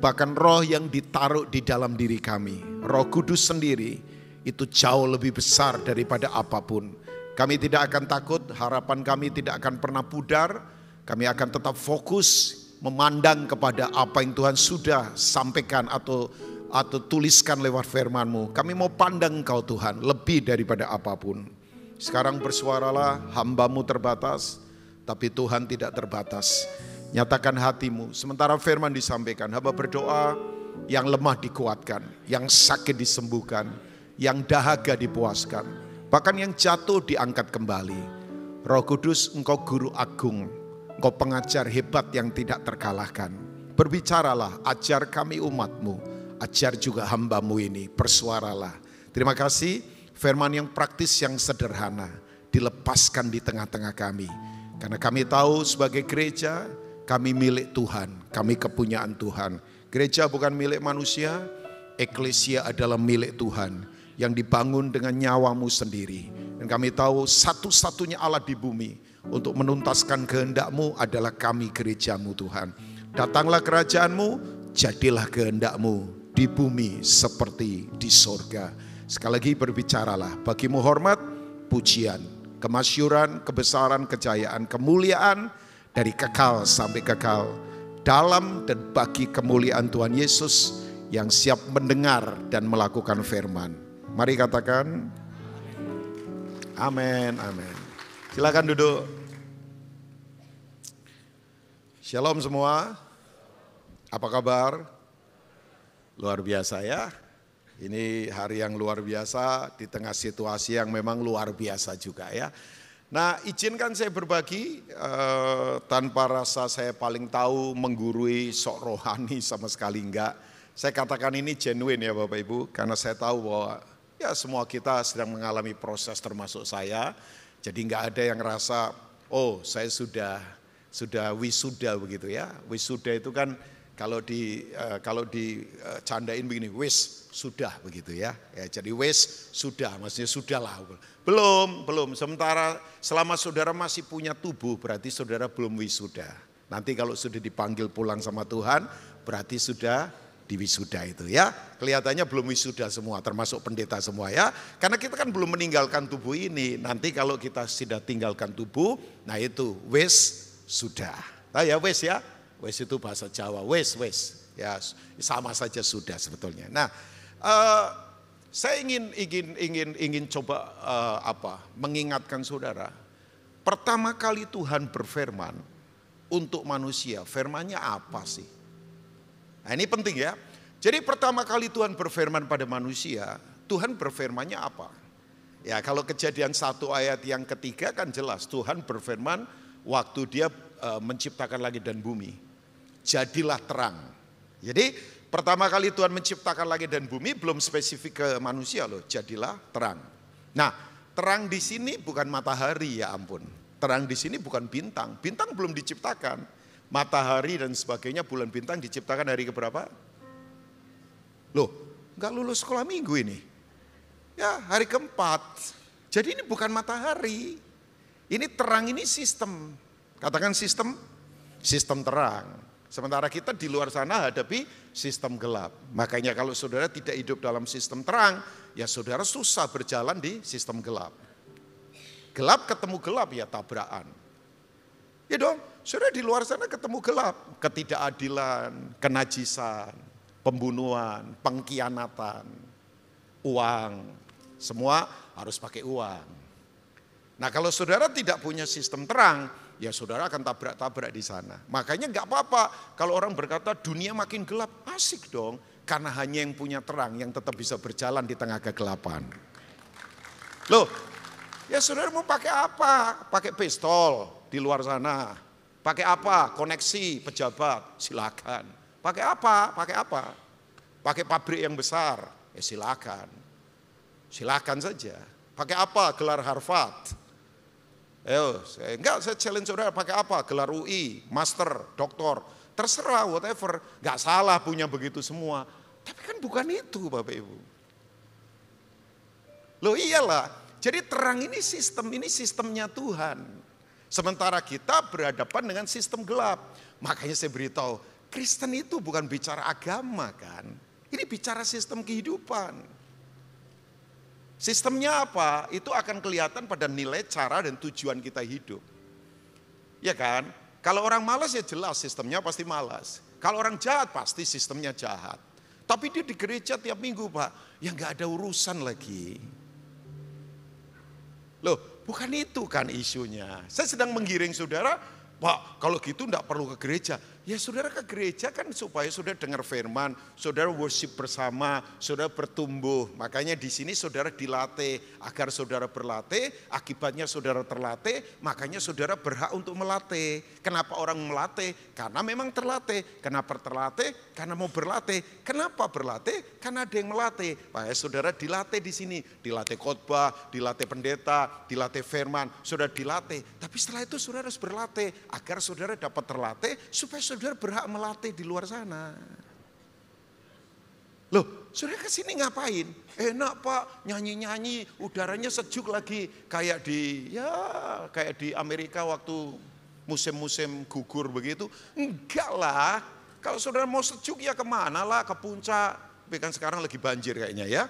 M: Bahkan roh yang ditaruh di dalam diri kami, Roh Kudus sendiri, itu jauh lebih besar daripada apapun. Kami tidak akan takut, harapan kami tidak akan pernah pudar. Kami akan tetap fokus memandang kepada apa yang Tuhan sudah sampaikan atau tuliskan lewat firman-Mu. Kami mau pandang Engkau Tuhan lebih daripada apapun. Sekarang bersuaralah, hamba-Mu terbatas, tapi Tuhan tidak terbatas. Nyatakan hatimu, sementara firman disampaikan, hamba berdoa yang lemah dikuatkan, yang sakit disembuhkan, yang dahaga dipuaskan, bahkan yang jatuh diangkat kembali. Roh Kudus, Engkau guru agung, Engkau pengajar hebat yang tidak terkalahkan. Berbicaralah, ajar kami umat-Mu, ajar juga hamba-Mu ini, bersuaralah. Terima kasih, firman yang praktis, yang sederhana, dilepaskan di tengah-tengah kami. Karena kami tahu sebagai gereja, kami milik Tuhan, kami kepunyaan Tuhan. Gereja bukan milik manusia, eklesia adalah milik Tuhan, yang dibangun dengan nyawa-Mu sendiri. Dan kami tahu satu-satunya Allah di bumi untuk menuntaskan kehendak-Mu adalah kami gereja-Mu Tuhan. Datanglah kerajaan-Mu, jadilah kehendak-Mu di bumi seperti di sorga. Sekali lagi berbicaralah, bagi-Mu hormat, pujian, kemasyuran, kebesaran, kejayaan, kemuliaan dari kekal sampai kekal. Dalam dan bagi kemuliaan Tuhan Yesus yang siap mendengar dan melakukan firman. Mari katakan amin, amin. Silakan duduk. Shalom semua. Apa kabar? Luar biasa ya. Ini hari yang luar biasa di tengah situasi yang memang luar biasa juga ya. Nah, izinkan saya berbagi tanpa rasa saya paling tahu, menggurui, sok rohani, sama sekali enggak. Saya katakan ini genuine ya Bapak Ibu, karena saya tahu bahwa ya semua kita sedang mengalami proses termasuk saya. Jadi enggak ada yang rasa, oh saya sudah wisuda begitu ya. Wisuda itu kan kalau dicandain begini, wis sudah begitu ya. Jadi wis sudah, maksudnya sudahlah. Belum. Sementara selama saudara masih punya tubuh, berarti saudara belum wisuda. Nanti kalau sudah dipanggil pulang sama Tuhan, berarti sudah diwisuda itu ya. Kelihatannya belum wisuda semua, termasuk pendeta semua ya. Karena kita kan belum meninggalkan tubuh ini. Nanti kalau kita sudah tinggalkan tubuh, nah itu wis sudah. Nah ya wis ya. Wis itu bahasa Jawa, wis. Ya sama saja sudah sebetulnya. Nah, saya ingin coba mengingatkan saudara. Pertama kali Tuhan berfirman untuk manusia, firman-Nya apa sih? Nah, ini penting ya. Jadi pertama kali Tuhan berfirman pada manusia, Tuhan berfirman-Nya apa? Ya, kalau Kejadian 1 ayat yang ketiga kan jelas Tuhan berfirman waktu Dia menciptakan langit dan bumi. Jadilah terang. Jadi pertama kali Tuhan menciptakan langit dan bumi belum spesifik ke manusia loh, jadilah terang. Nah, terang di sini bukan matahari ya ampun. Terang di sini bukan bintang. Bintang belum diciptakan. Matahari dan sebagainya, bulan bintang diciptakan hari keberapa? Loh, enggak lulus sekolah minggu ini. Ya, hari keempat. Jadi ini bukan matahari. Ini terang, ini sistem. Katakan sistem terang. Sementara kita di luar sana hadapi sistem gelap. Makanya kalau saudara tidak hidup dalam sistem terang, ya saudara susah berjalan di sistem gelap. Gelap ketemu gelap ya tabrakan. Ya dong, saudara di luar sana ketemu gelap. Ketidakadilan, kenajisan, pembunuhan, pengkhianatan, uang. Semua harus pakai uang. Nah kalau saudara tidak punya sistem terang, ya saudara akan tabrak-tabrak di sana. Makanya enggak apa-apa kalau orang berkata dunia makin gelap, asik dong. Karena hanya yang punya terang yang tetap bisa berjalan di tengah kegelapan. Loh, ya saudara mau pakai apa? Pakai pistol di luar sana. Pakai apa? Koneksi pejabat, silakan. Pakai apa? Pakai pabrik yang besar, ya silakan. Silakan saja. Pakai apa? Gelar Harvard. Saya challenge saudara pakai apa? Gelar UI, master, doktor, terserah whatever. Gak salah punya begitu semua. Tapi kan bukan itu Bapak Ibu. Loh iyalah, jadi terang ini sistemnya Tuhan. Sementara kita berhadapan dengan sistem gelap. Makanya saya beritahu, Kristen itu bukan bicara agama kan. Ini bicara sistem kehidupan. Sistemnya apa? Itu akan kelihatan pada nilai, cara, dan tujuan kita hidup. Ya kan? Kalau orang malas ya jelas sistemnya pasti malas. Kalau orang jahat pasti sistemnya jahat. Tapi dia di gereja tiap minggu Pak, ya gak ada urusan lagi. Loh, bukan itu kan isunya. Saya sedang menggiring saudara, Pak kalau gitu gak perlu ke gereja. Ya saudara ke gereja kan supaya saudara dengar firman, saudara worship bersama, saudara bertumbuh. Makanya di sini saudara dilatih, agar saudara berlatih, akibatnya saudara terlatih, makanya saudara berhak untuk melatih. Kenapa orang melatih? Karena memang terlatih. Kenapa terlatih? Karena mau berlatih. Kenapa berlatih? Karena ada yang melatih. Makanya saudara dilatih di sini, dilatih khotbah, dilatih pendeta, dilatih firman, saudara dilatih. Tapi setelah itu saudara harus berlatih, agar saudara dapat terlatih, supaya saudara berhak melatih di luar sana. Loh, saudara kesini ngapain? Enak Pak, nyanyi-nyanyi, udaranya sejuk lagi. Kayak di Amerika waktu musim-musim gugur begitu. Enggak lah, kalau saudara mau sejuk ya kemana lah, ke puncak. Tapi kan sekarang lagi banjir kayaknya ya.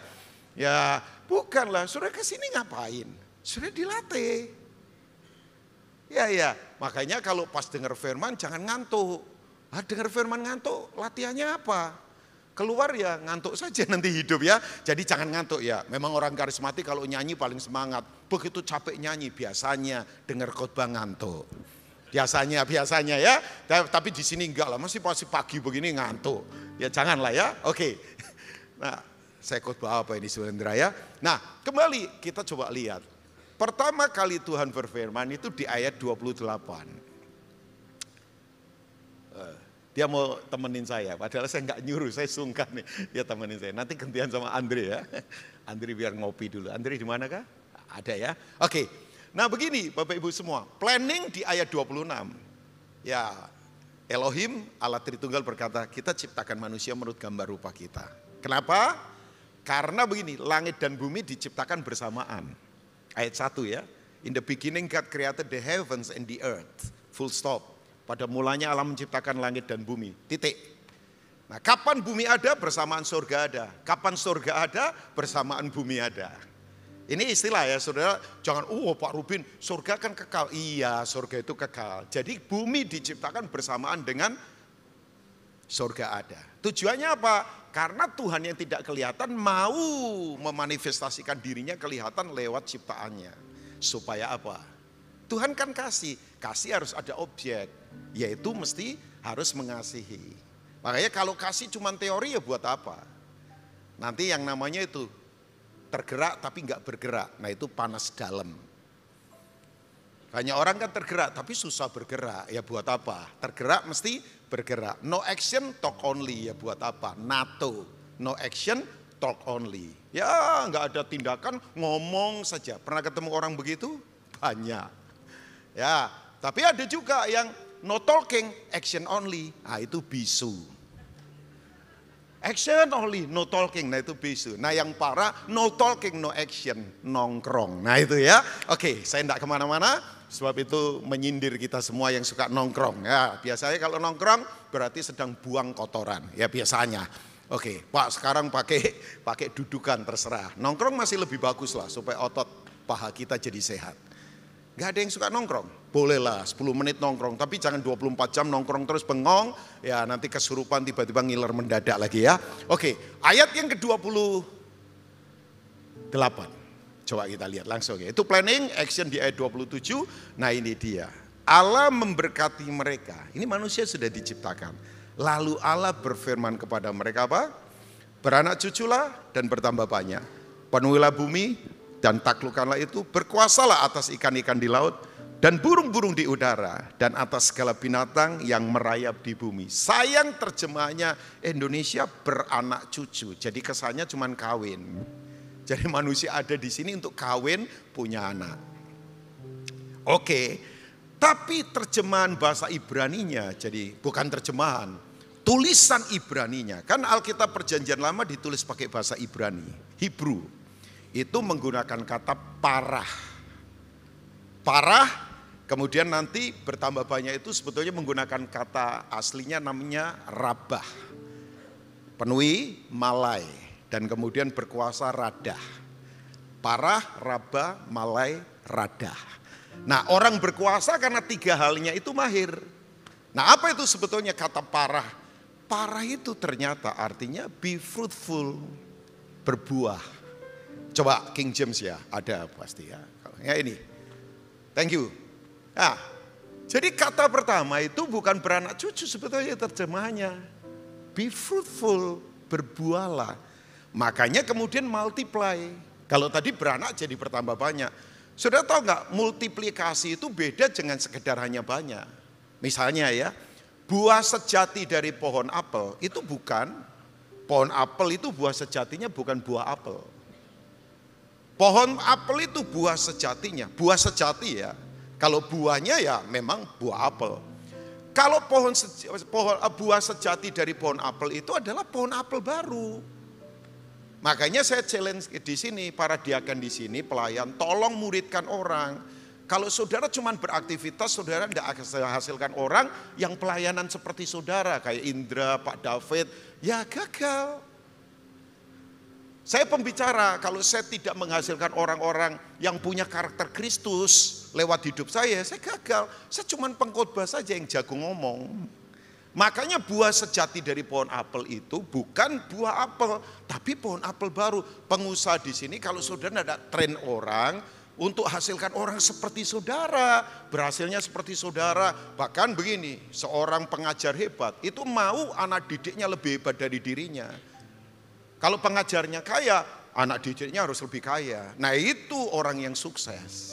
M: Ya bukan lah, saudara kesini ngapain? Saudara dilatih. Ya, makanya kalau pas dengar firman jangan ngantuk. Dengar firman ngantuk, latihannya apa? keluar ya ngantuk saja nanti hidup ya. Jadi jangan ngantuk ya. Memang orang karismatik kalau nyanyi paling semangat. Begitu capek nyanyi biasanya dengar khotbah ngantuk. Biasanya ya. Tapi di sini enggak lah, masih pagi begini ngantuk. Ya janganlah ya. Oke. Nah, saya khotbah apa ini Saudara ya? Nah, kembali kita coba lihat. Pertama kali Tuhan berfirman itu di ayat 28. Dia mau temenin saya, padahal saya nggak nyuruh, saya sungkan nih. Dia temenin saya. Nanti gantian sama Andre ya. Andre biar ngopi dulu. Andre di mana kah? Ada ya. Oke. Nah begini Bapak Ibu semua, planning di ayat 26. Ya, Elohim Allah Tritunggal berkata, kita ciptakan manusia menurut gambar rupa kita. Kenapa? Karena begini, langit dan bumi diciptakan bersamaan. Ayat 1 ya. In the beginning God created the heavens and the earth. Full stop. Pada mulanya Allah menciptakan langit dan bumi. Titik. Nah, kapan bumi ada bersamaan surga ada. Kapan surga ada bersamaan bumi ada. Ini istilah ya saudara. Jangan, Pak Rubin surga kan kekal. Iya, surga itu kekal. Jadi bumi diciptakan bersamaan dengan surga ada. Tujuannya apa? Karena Tuhan yang tidak kelihatan mau memanifestasikan dirinya kelihatan lewat ciptaannya. Supaya apa? Tuhan kan kasih harus ada objek, yaitu mesti harus mengasihi. Makanya kalau kasih cuma teori ya buat apa? Nanti yang namanya itu tergerak tapi nggak bergerak, nah itu panas dalam. Banyak orang kan tergerak tapi susah bergerak, ya buat apa? Tergerak mesti bergerak. No action, talk only, ya buat apa? NATO, no action, talk only. Ya nggak ada tindakan, ngomong saja. Pernah ketemu orang begitu? Banyak. Ya, tapi ada juga yang no talking, action only. Nah itu bisu. Action only, no talking, nah itu bisu. Nah yang parah, no talking, no action, nongkrong. Nah itu ya. Oke, saya tidak kemana-mana, sebab itu menyindir kita semua yang suka nongkrong. Ya, biasanya kalau nongkrong berarti sedang buang kotoran. Ya biasanya. Oke, Pak sekarang pakai dudukan terserah. Nongkrong masih lebih bagus lah supaya otot paha kita jadi sehat. Gak ada yang suka nongkrong, bolehlah 10 menit nongkrong, tapi jangan 24 jam nongkrong terus bengong, ya nanti kesurupan tiba-tiba ngiler mendadak lagi ya. Oke, ayat yang ke-28, coba kita lihat langsung ya. Itu planning, action di ayat 27, nah ini dia. Allah memberkati mereka, ini manusia sudah diciptakan. Lalu Allah berfirman kepada mereka apa? Beranak cuculah dan bertambah banyak, penuhilah bumi, dan taklukkanlah itu, berkuasalah atas ikan-ikan di laut dan burung-burung di udara dan atas segala binatang yang merayap di bumi. Sayang terjemahannya Indonesia beranak cucu, jadi kesannya cuma kawin. Jadi manusia ada di sini untuk kawin punya anak. Oke, tapi terjemahan bahasa Ibraninya, jadi bukan terjemahan, tulisan Ibraninya. Kan Alkitab Perjanjian Lama ditulis pakai bahasa Ibrani, Hebrew. Itu menggunakan kata parah. Parah, kemudian nanti bertambah banyak itu sebetulnya menggunakan kata aslinya namanya rabah. Penuhi, malai, dan kemudian berkuasa radah. Parah, rabah, malai, radah. Nah orang berkuasa karena 3 halnya itu mahir. Nah apa itu sebetulnya kata parah? Parah itu ternyata artinya be fruitful, berbuah. Coba King James ya, ada pasti ya. Ya ini, thank you. Nah, jadi kata pertama itu bukan beranak cucu sebetulnya terjemahannya. Be fruitful, berbuahlah. Makanya kemudian multiply. Kalau tadi beranak jadi bertambah banyak. Sudah tahu nggak multiplikasi itu beda dengan sekedar hanya banyak. Misalnya ya, buah sejati dari pohon apel itu bukan, pohon apel itu buah sejatinya bukan buah apel. Pohon apel itu buah sejatinya, buah sejati ya. Kalau buahnya ya memang buah apel. Kalau buah sejati dari pohon apel itu adalah pohon apel baru. Makanya saya challenge di sini, para diaken di sini, pelayan, tolong muridkan orang. Kalau saudara cuma beraktivitas, saudara tidak hasilkan orang yang pelayanan seperti saudara, kayak Indra, Pak David, ya gagal. Saya pembicara, kalau saya tidak menghasilkan orang-orang yang punya karakter Kristus lewat hidup saya gagal. Saya cuma pengkhotbah saja yang jago ngomong. Makanya buah sejati dari pohon apel itu bukan buah apel, tapi pohon apel baru. Pengusaha di sini kalau saudara ada tren orang untuk hasilkan orang seperti saudara, berhasilnya seperti saudara. Bahkan begini, seorang pengajar hebat itu mau anak didiknya lebih hebat dari dirinya. Kalau pengajarnya kaya, anak didiknya harus lebih kaya. Nah itu orang yang sukses.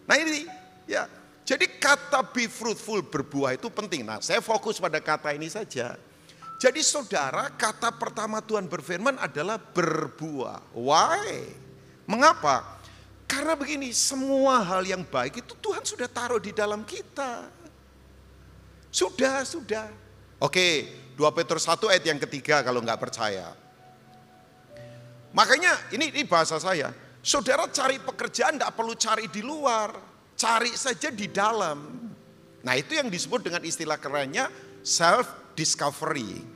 M: Nah ini ya, jadi kata be fruitful, berbuah itu penting. Nah saya fokus pada kata ini saja. Jadi saudara, kata pertama Tuhan berfirman adalah berbuah. Why? Mengapa? Karena begini, semua hal yang baik itu Tuhan sudah taruh di dalam kita. Sudah. Oke, 2 Petrus 1 ayat yang ketiga kalau nggak percaya. Makanya ini bahasa saya. Saudara cari pekerjaan nggak perlu cari di luar. Cari saja di dalam. Nah itu yang disebut dengan istilah kerennya self-discovery.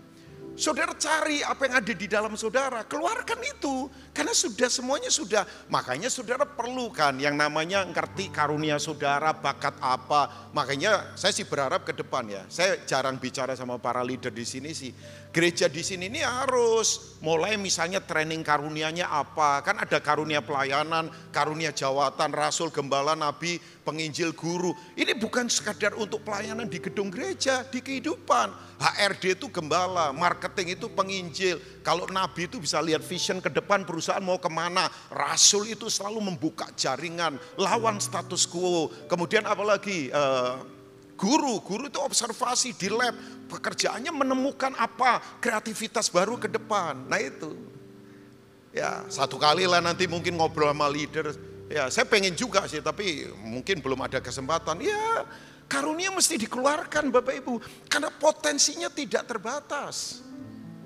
M: Saudara cari apa yang ada di dalam saudara, keluarkan itu. Karena semuanya sudah. Makanya saudara perlu kan yang namanya ngerti karunia saudara, bakat apa. Makanya saya sih berharap ke depan ya. Saya jarang bicara sama para leader di sini sih. Gereja di sini ini harus mulai misalnya training karunianya apa. Kan ada karunia pelayanan, karunia jawatan, rasul, gembala, nabi, penginjil, guru. Ini bukan sekadar untuk pelayanan di gedung gereja, di kehidupan. HRD itu gembala, marketing itu penginjil. Kalau nabi itu bisa lihat vision ke depan perusahaan mau kemana. Rasul itu selalu membuka jaringan, lawan status quo. Kemudian apalagi guru itu observasi di lab. Pekerjaannya menemukan apa, kreativitas baru ke depan. Nah itu. Ya satu kali lah nanti mungkin ngobrol sama leader. Ya saya pengen juga sih tapi mungkin belum ada kesempatan. Ya karunia mesti dikeluarkan Bapak Ibu. Karena potensinya tidak terbatas.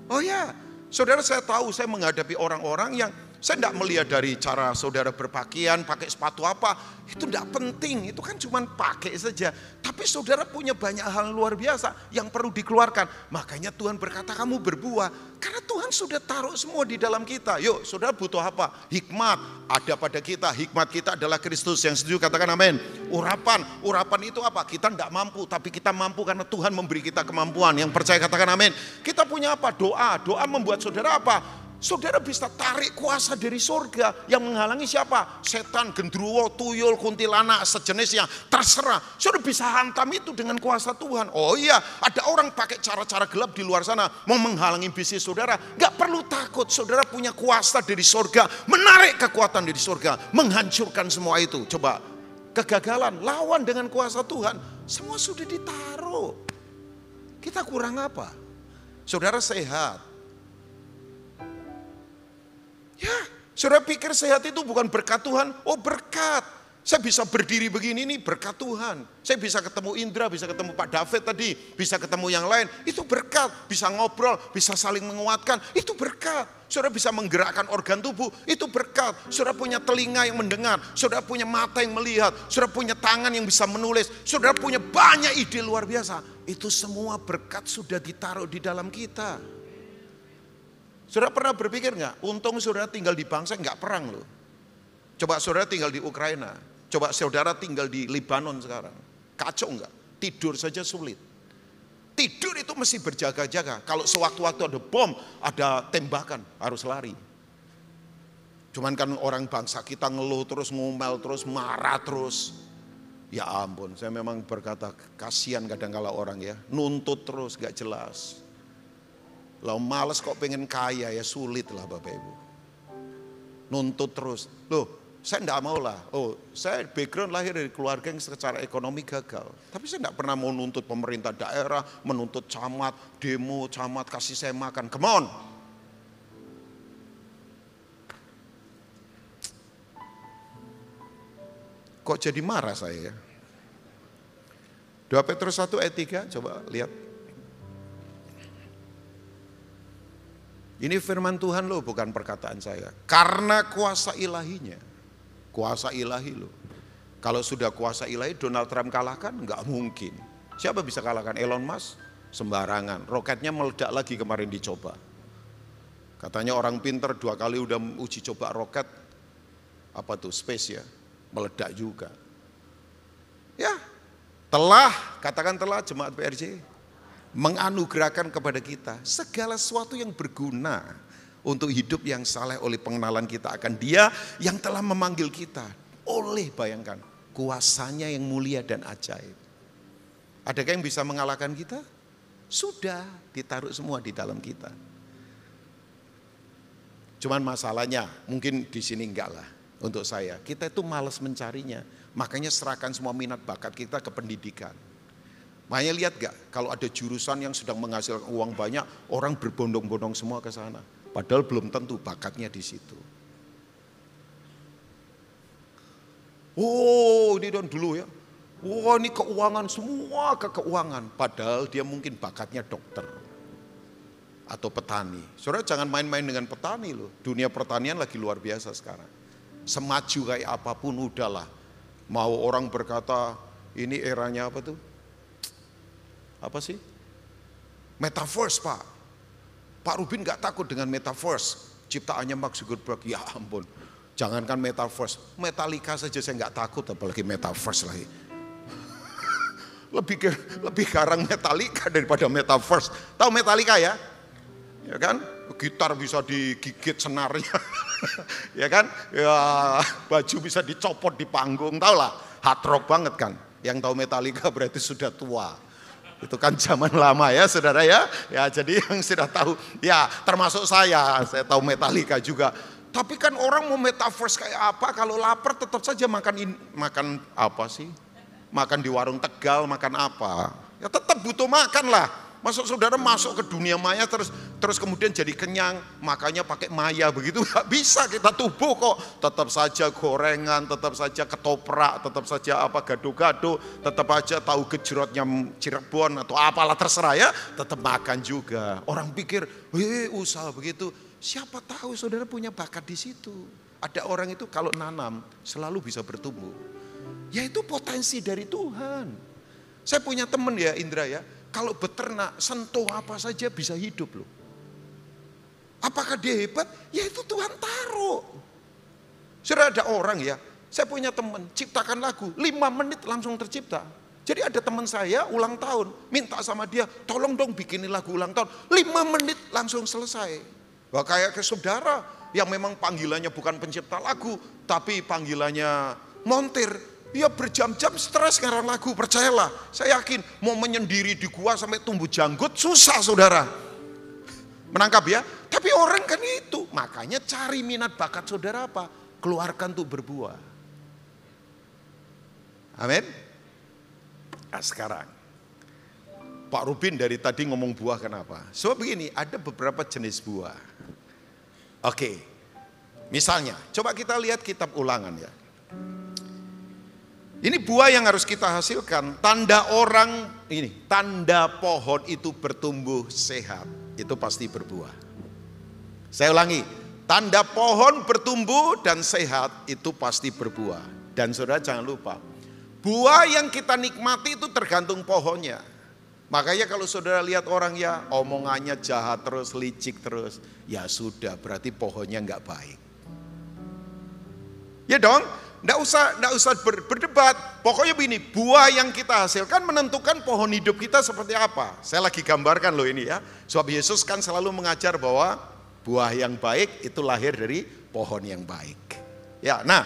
M: Oh ya, saudara saya tahu saya menghadapi orang-orang yang saya tidak melihat dari cara saudara berpakaian, pakai sepatu apa. Itu tidak penting, itu kan cuma pakai saja. Tapi saudara punya banyak hal luar biasa yang perlu dikeluarkan. Makanya Tuhan berkata kamu berbuah. Karena Tuhan sudah taruh semua di dalam kita. Yuk saudara butuh apa? Hikmat ada pada kita. Hikmat kita adalah Kristus. Yang setuju katakan amin. Urapan itu apa? Kita tidak mampu. Tapi kita mampu karena Tuhan memberi kita kemampuan. Yang percaya katakan amin. Kita punya apa? Doa membuat saudara apa? Saudara bisa tarik kuasa dari surga yang menghalangi siapa? Setan, gendruwo, tuyul, kuntilanak, sejenisnya. Terserah. Saudara bisa hantam itu dengan kuasa Tuhan. Oh iya, ada orang pakai cara-cara gelap di luar sana mau menghalangi bisnis saudara. Gak perlu takut, saudara punya kuasa dari surga. Menarik kekuatan dari surga, menghancurkan semua itu. Coba, kegagalan, lawan dengan kuasa Tuhan. Semua sudah ditaruh. Kita kurang apa? Saudara sehat. Ya, saudara pikir sehat itu bukan berkat Tuhan? Oh berkat. Saya bisa berdiri begini nih berkat Tuhan. Saya bisa ketemu Indra, bisa ketemu Pak David tadi, bisa ketemu yang lain. Itu berkat. Bisa ngobrol, bisa saling menguatkan. Itu berkat. Saudara bisa menggerakkan organ tubuh. Itu berkat. Saudara punya telinga yang mendengar. Saudara punya mata yang melihat. Saudara punya tangan yang bisa menulis. Saudara punya banyak ide luar biasa. Itu semua berkat sudah ditaruh di dalam kita. Saudara pernah berpikir nggak? Untung saudara tinggal di bangsa nggak perang loh. Coba saudara tinggal di Ukraina. Coba saudara tinggal di Lebanon sekarang. Kacau nggak? Tidur saja sulit. Tidur itu mesti berjaga-jaga. Kalau sewaktu-waktu ada bom, ada tembakan, harus lari. Cuman kan orang bangsa kita ngeluh terus, ngomel terus, marah terus. Ya ampun, saya memang berkata kasihan kadang-kala orang ya. Nuntut terus, gak jelas. Lah males kok pengen kaya ya sulit lah Bapak Ibu. Nuntut terus. Loh saya enggak mau lah. Oh saya background lahir dari keluarga yang secara ekonomi gagal. Tapi saya enggak pernah mau nuntut pemerintah daerah. Menuntut camat, demo camat kasih saya makan. Come on. Kok jadi marah saya ya? 2 Petrus 1 ayat 3 coba lihat. Ini firman Tuhan loh, bukan perkataan saya. Karena kuasa ilahinya. Kuasa ilahi loh. Kalau sudah kuasa ilahi Donald Trump kalahkan? Enggak mungkin. Siapa bisa kalahkan? Elon Musk? Sembarangan. Roketnya meledak lagi kemarin dicoba. Katanya orang pinter 2 kali udah uji coba roket. Apa tuh? Space ya. Meledak juga. Ya. Telah, katakan telah jemaat PRJ. menganugerahkan kepada kita segala sesuatu yang berguna untuk hidup yang saleh oleh pengenalan kita akan Dia yang telah memanggil kita. Oleh, bayangkan, kuasanya yang mulia dan ajaib. Adakah yang bisa mengalahkan kita? Sudah ditaruh semua di dalam kita. Cuman masalahnya mungkin di sini enggak lah untuk saya. Kita itu malas mencarinya. Makanya serahkan semua minat bakat kita ke pendidikan. Makanya lihat gak, kalau ada jurusan yang sedang menghasilkan uang banyak, orang berbondong-bondong semua ke sana. Padahal belum tentu bakatnya di situ. Oh, ini dan dulu ya. Wah, ini keuangan, semua ke keuangan. Padahal dia mungkin bakatnya dokter atau petani. Saudara jangan main-main dengan petani loh. Dunia pertanian lagi luar biasa sekarang. Semaju kayak apapun udahlah. Mau orang berkata ini eranya apa tuh? Apa sih? Metaverse, Pak. Pak Rubin gak takut dengan metaverse. Ciptaannya Mark Zuckerberg. Ya ampun. Jangankan metaverse. Metallica saja saya gak takut, apalagi metaverse lagi. Lebih garang Metallica daripada metaverse. Tahu Metallica ya? Ya kan? Gitar bisa digigit senarnya. Ya kan? Ya, baju bisa dicopot di panggung. Tahu lah, hard rock banget kan. Yang tahu Metallica berarti sudah tua. Itu kan zaman lama ya saudara ya. Ya jadi yang sudah tahu, ya termasuk saya tahu Metallica juga. Tapi kan orang mau metaverse kayak apa, kalau lapar tetap saja makan apa sih? Makan di warung Tegal, makan apa? Ya tetap butuh makan lah. Masuk saudara masuk ke dunia maya terus kemudian jadi kenyang, makanya pakai maya begitu nggak bisa kita tubuh kok. Tetap saja gorengan, tetap saja ketoprak, tetap saja apa gado-gado, tetap aja tahu gejrotnya Cirebon atau apalah terserah ya, tetap makan juga. Orang pikir, usaha begitu. Siapa tahu saudara punya bakat di situ. Ada orang itu kalau nanam selalu bisa bertumbuh. Ya itu potensi dari Tuhan. Saya punya teman ya Indra ya. Kalau beternak, sentuh apa saja bisa hidup loh. Apakah dia hebat? Ya itu Tuhan taruh. Sudah ada orang ya, saya punya teman ciptakan lagu, 5 menit langsung tercipta. Jadi ada teman saya ulang tahun, minta sama dia, tolong dong bikinin lagu ulang tahun. 5 menit langsung selesai. Wah kayak ke saudara yang memang panggilannya bukan pencipta lagu, tapi panggilannya montir. Dia berjam-jam stres ngarang lagu, percayalah. Saya yakin mau menyendiri di gua sampai tumbuh janggut susah saudara. Menangkap ya? Tapi orang kan itu. Makanya cari minat bakat saudara apa? Keluarkan untuk berbuah. Amin. Nah sekarang. Pak Rubin dari tadi ngomong buah kenapa? So begini, ada beberapa jenis buah. Oke. Misalnya, coba kita lihat kitab Ulangan ya. Ini buah yang harus kita hasilkan, tanda pohon itu bertumbuh sehat, itu pasti berbuah. Saya ulangi, tanda pohon bertumbuh dan sehat itu pasti berbuah. Dan saudara jangan lupa, buah yang kita nikmati itu tergantung pohonnya. Makanya kalau saudara lihat orang ya omongannya jahat terus, licik terus, ya sudah berarti pohonnya enggak baik. Ya dong? Nggak usah berdebat. Pokoknya begini, buah yang kita hasilkan menentukan pohon hidup kita seperti apa. Saya lagi gambarkan loh ini ya. Sebab Yesus kan selalu mengajar bahwa buah yang baik itu lahir dari pohon yang baik. Ya, nah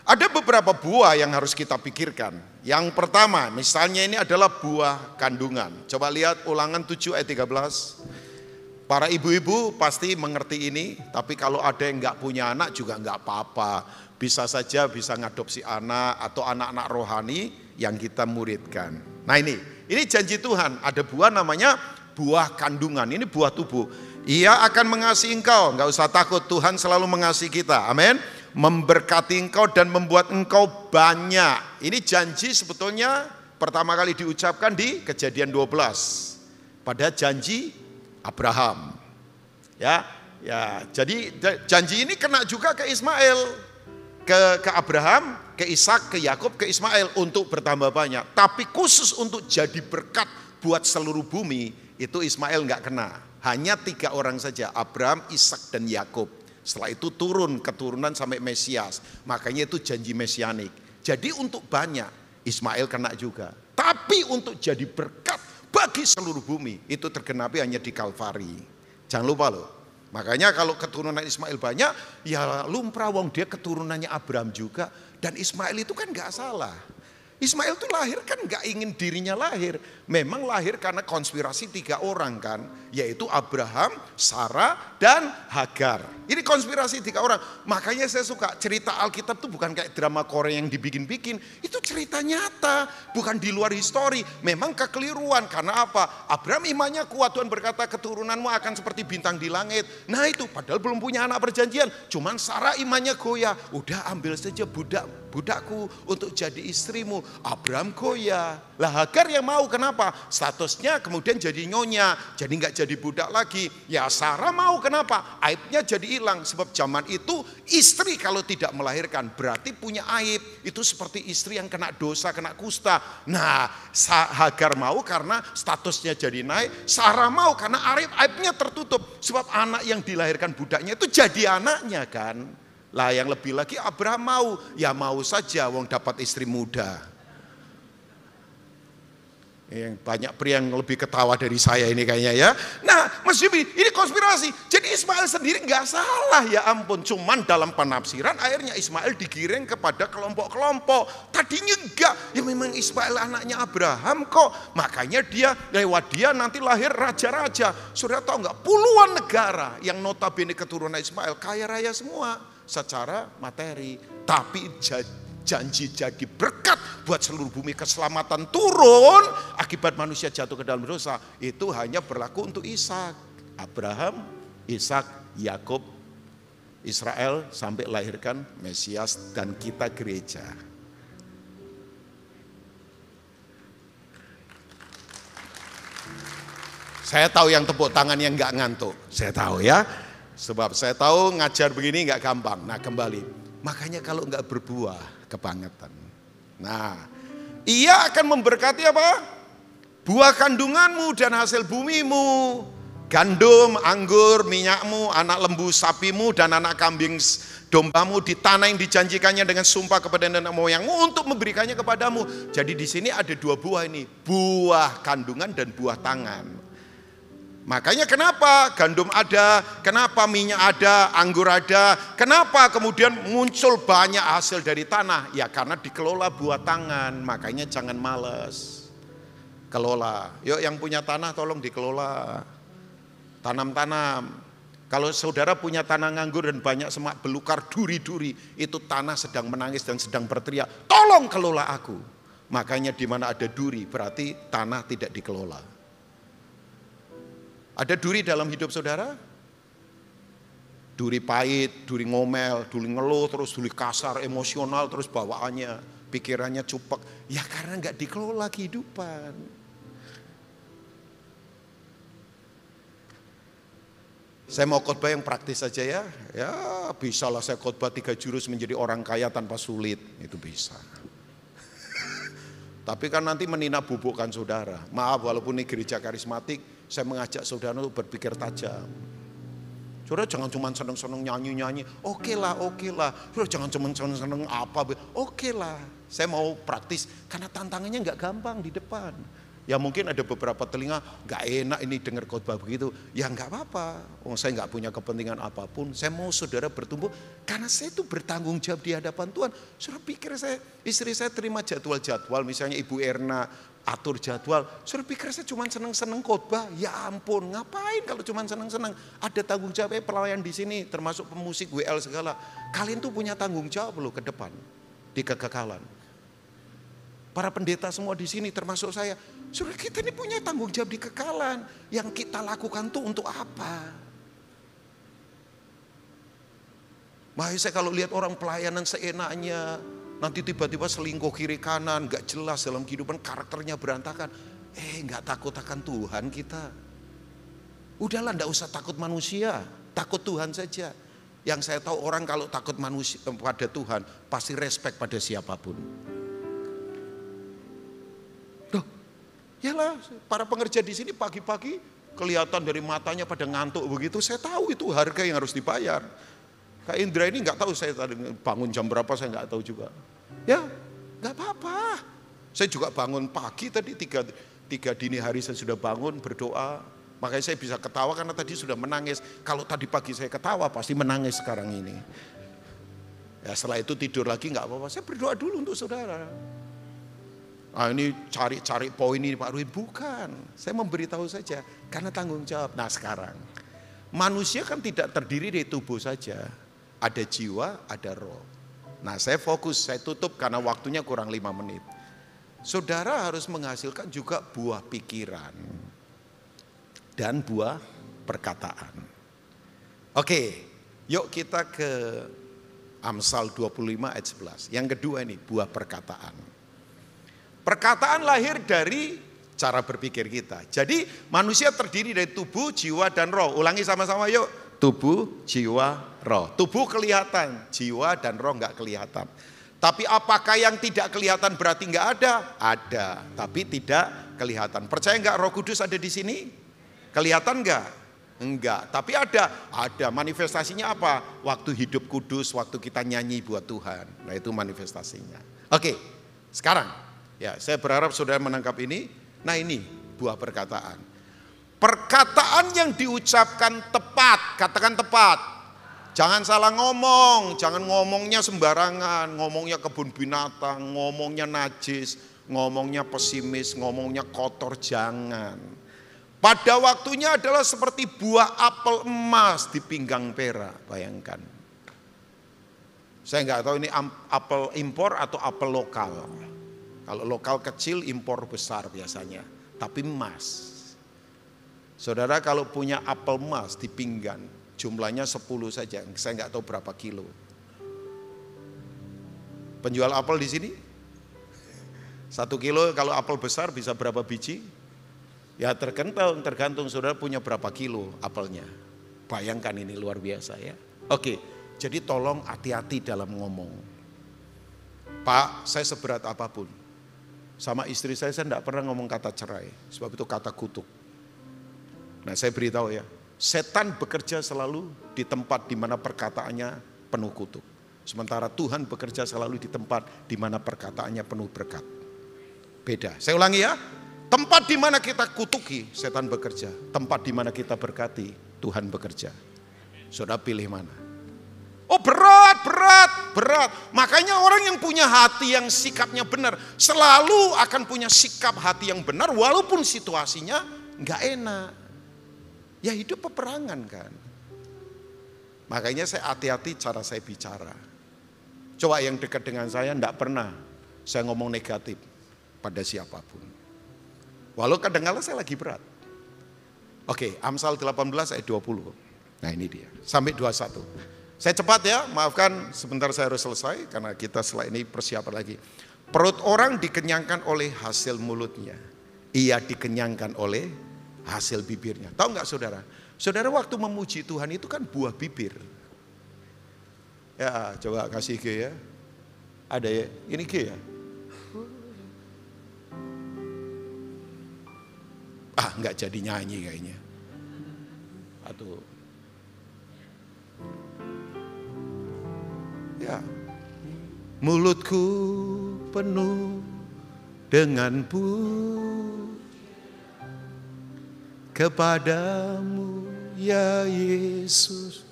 M: ada beberapa buah yang harus kita pikirkan. Yang pertama, misalnya ini adalah buah kandungan. Coba lihat Ulangan 7 ayat 13. Para ibu-ibu pasti mengerti ini, tapi kalau ada yang nggak punya anak juga nggak apa-apa. Bisa saja bisa ngadopsi anak atau anak-anak rohani yang kita muridkan. Nah ini janji Tuhan, ada buah namanya buah kandungan, ini buah tubuh. Ia akan mengasihi engkau, nggak usah takut, Tuhan selalu mengasihi kita, amin. Memberkati engkau dan membuat engkau banyak. Ini janji sebetulnya pertama kali diucapkan di Kejadian 12. Pada janji Abraham. Ya, jadi janji ini kena juga ke Ismail. Ke Abraham, ke Ishak, ke Yakub, ke Ismail untuk bertambah banyak. Tapi khusus untuk jadi berkat buat seluruh bumi, itu Ismail nggak kena. Hanya 3 orang saja, Abraham, Ishak, dan Yakub. Setelah itu turun keturunan sampai Mesias. Makanya itu janji mesianik. Jadi untuk banyak, Ismail kena juga. Tapi untuk jadi berkat bagi seluruh bumi. Itu tergenapi hanya di Kalvari. Jangan lupa loh. Makanya kalau keturunan Ismail banyak, ya lumrah wong dia keturunannya Abraham juga. Dan Ismail itu kan gak salah. Ismail itu lahir kan gak ingin dirinya lahir. Memang lahir karena konspirasi 3 orang kan. Yaitu Abraham, Sarah, dan Hagar. Ini konspirasi 3 orang. Makanya saya suka cerita Alkitab itu bukan kayak drama Korea yang dibikin-bikin. Itu cerita nyata, bukan di luar histori. Memang kekeliruan, karena apa? Abraham imannya kuat, Tuhan berkata keturunanmu akan seperti bintang di langit. Nah itu, padahal belum punya anak perjanjian. Cuman Sarah imannya goyah. Udah ambil saja budakku untuk jadi istrimu. Abraham goyah. Lah Hagar yang mau, kenapa? Statusnya kemudian jadi nyonya, jadi nggak jadi budak lagi. Ya Sarah mau, kenapa? Aibnya jadi hilang. Sebab zaman itu istri kalau tidak melahirkan berarti punya aib. Itu seperti istri yang kena dosa, kena kusta. Nah Hagar mau karena statusnya jadi naik. Sarah mau karena aibnya tertutup. Sebab anak yang dilahirkan budaknya itu jadi anaknya kan. Lah yang lebih lagi Abraham mau, ya mau saja wong dapat istri muda. Yang banyak pria yang lebih ketawa dari saya ini kayaknya ya. Nah Mas Jimmy, ini konspirasi. Jadi Ismail sendiri nggak salah, ya ampun. Cuman dalam penafsiran akhirnya Ismail digiring kepada kelompok-kelompok. Tadinya enggak, ya memang Ismail anaknya Abraham kok. Makanya lewat dia nanti lahir raja-raja. Saudara tahu nggak, puluhan negara yang notabene keturunan Ismail kaya raya semua secara materi. Tapi janji jadi berkat buat seluruh bumi, keselamatan turun akibat manusia jatuh ke dalam dosa. Itu hanya berlaku untuk Ishak, Abraham, Ishak, Yakub, Israel sampai lahirkan Mesias dan kita gereja. Saya tahu yang tepuk tangan yang nggak ngantuk, saya tahu ya. Sebab saya tahu ngajar begini nggak gampang. Nah kembali, makanya kalau nggak berbuah kebangetan. Nah, ia akan memberkati apa? Buah kandunganmu dan hasil bumimu, gandum, anggur, minyakmu, anak lembu sapimu dan anak kambing dombamu di tanah yang dijanjikannya dengan sumpah kepada nenek moyangmu untuk memberikannya kepadamu. Jadi di sini ada 2 buah ini, buah kandungan dan buah tangan. Makanya kenapa gandum ada, kenapa minyak ada, anggur ada, kenapa kemudian muncul banyak hasil dari tanah? Ya karena dikelola buah tangan, makanya jangan malas. Kelola, yuk yang punya tanah tolong dikelola. Tanam-tanam. Kalau saudara punya tanah nganggur dan banyak semak belukar, duri-duri, itu tanah sedang menangis dan sedang berteriak, tolong kelola aku. Makanya di mana ada duri berarti tanah tidak dikelola. Ada duri dalam hidup saudara? Duri pahit, duri ngomel, duri ngeluh, terus duri kasar, emosional, terus bawaannya, pikirannya cupek. Ya karena nggak dikelola kehidupan. Saya mau khotbah yang praktis saja ya. Ya bisalah saya khotbah 3 jurus menjadi orang kaya tanpa sulit. Itu bisa. Tapi kan nanti menina bubukkan saudara. Maaf walaupun ini gereja karismatik, saya mengajak saudara untuk berpikir tajam. Saudara jangan cuma seneng-seneng nyanyi-nyanyi, oke lah. Saudara jangan cuma seneng-seneng apa, oke lah. Saya mau praktis, karena tantangannya nggak gampang di depan. Ya mungkin ada beberapa telinga, nggak enak ini dengar khotbah begitu. Ya nggak apa-apa, saya nggak punya kepentingan apapun. Saya mau saudara bertumbuh, karena saya itu bertanggung jawab di hadapan Tuhan. Saudara pikir istri saya terima jadwal-jadwal, misalnya Ibu Erna, atur jadwal. Saudara pikir saya cuma seneng-seneng khotbah? Ya ampun, ngapain kalau cuma seneng-seneng? Ada tanggung jawabnya pelayan di sini, termasuk pemusik WL segala. Kalian tuh punya tanggung jawab loh ke depan di kekekalan. Para pendeta semua di sini, termasuk saya. Saudara kita ini punya tanggung jawab di kekekalan. Yang kita lakukan tuh untuk apa? Makanya saya kalau lihat orang pelayanan seenaknya, nanti tiba-tiba selingkuh kiri kanan, gak jelas dalam kehidupan, karakternya berantakan. Gak takut akan Tuhan kita. Udahlah gak usah takut manusia, takut Tuhan saja. Yang saya tahu orang kalau takut manusia pada Tuhan, pasti respect pada siapapun. Loh, yalah para pengerja di sini pagi-pagi kelihatan dari matanya pada ngantuk begitu, saya tahu itu harga yang harus dibayar. Kak Indra ini nggak tahu saya tadi bangun jam berapa, saya nggak tahu juga. Ya nggak apa-apa. Saya juga bangun pagi tadi 3 dini hari saya sudah bangun berdoa. Makanya saya bisa ketawa karena tadi sudah menangis. Kalau tadi pagi saya ketawa pasti menangis sekarang ini. Ya setelah itu tidur lagi nggak apa-apa. Saya berdoa dulu untuk saudara. Ah ini cari poin ini Pak Ruhin. Bukan, saya memberitahu saja karena tanggung jawab. Nah sekarang, manusia kan tidak terdiri dari tubuh saja. Ada jiwa, ada roh. Nah saya fokus, saya tutup karena waktunya kurang 5 menit. Saudara harus menghasilkan juga buah pikiran dan buah perkataan. Oke, yuk kita ke Amsal 25 ayat 11. Yang kedua ini, buah perkataan. Perkataan lahir dari cara berpikir kita. Jadi manusia terdiri dari tubuh, jiwa, dan roh. Ulangi sama-sama yuk. Tubuh, jiwa, roh. Tubuh kelihatan, jiwa dan roh enggak kelihatan. Tapi apakah yang tidak kelihatan berarti enggak ada? Ada, tapi tidak kelihatan. Percaya enggak Roh Kudus ada di sini? Kelihatan enggak? Enggak, tapi ada manifestasinya apa? Waktu hidup kudus, waktu kita nyanyi buat Tuhan. Nah itu manifestasinya. Oke, sekarang ya saya berharap saudara menangkap ini. Nah ini buah perkataan. Perkataan yang diucapkan tepat, katakan tepat. Jangan salah ngomong, jangan ngomongnya sembarangan, ngomongnya kebun binatang, ngomongnya najis, ngomongnya pesimis, ngomongnya kotor, jangan. Pada waktunya adalah seperti buah apel emas di pinggang perak, bayangkan. Saya nggak tahu ini apel impor atau apel lokal. Kalau lokal kecil, impor besar biasanya, tapi emas. Saudara kalau punya apel emas di pinggang, jumlahnya 10 saja, saya nggak tahu berapa kilo. Penjual apel di sini, 1 kilo kalau apel besar bisa berapa biji? Ya tergantung saudara punya berapa kilo apelnya. Bayangkan ini luar biasa ya. Oke, jadi tolong hati-hati dalam ngomong. Pak, saya seberat apapun. Sama istri saya tidak pernah ngomong kata cerai, sebab itu kata kutuk. Nah saya beritahu ya, setan bekerja selalu di tempat di mana perkataannya penuh kutuk. Sementara Tuhan bekerja selalu di tempat di mana perkataannya penuh berkat. Beda, saya ulangi ya. Tempat di mana kita kutuki, setan bekerja. Tempat di mana kita berkati, Tuhan bekerja. Saudara pilih mana? Oh berat. Makanya orang yang punya hati yang sikapnya benar, selalu akan punya sikap hati yang benar walaupun situasinya nggak enak. Ya hidup peperangan kan. Makanya saya hati-hati cara saya bicara. Coba yang dekat dengan saya enggak pernah saya ngomong negatif pada siapapun. Walau kadang-kadang saya lagi berat. Oke, Amsal 18 ayat 20. Nah ini dia, sampai 21. Saya cepat ya, maafkan sebentar saya harus selesai karena kita setelah ini persiapan lagi. Perut orang dikenyangkan oleh hasil mulutnya. Ia dikenyangkan oleh hasil bibirnya. Tahu nggak saudara? Saudara waktu memuji Tuhan itu kan buah bibir. Ya coba kasih G ya. Ada ya, ini G ya. Nggak jadi nyanyi kayaknya. Aduh. Ya. Mulutku penuh dengan kepadamu ya Yesus.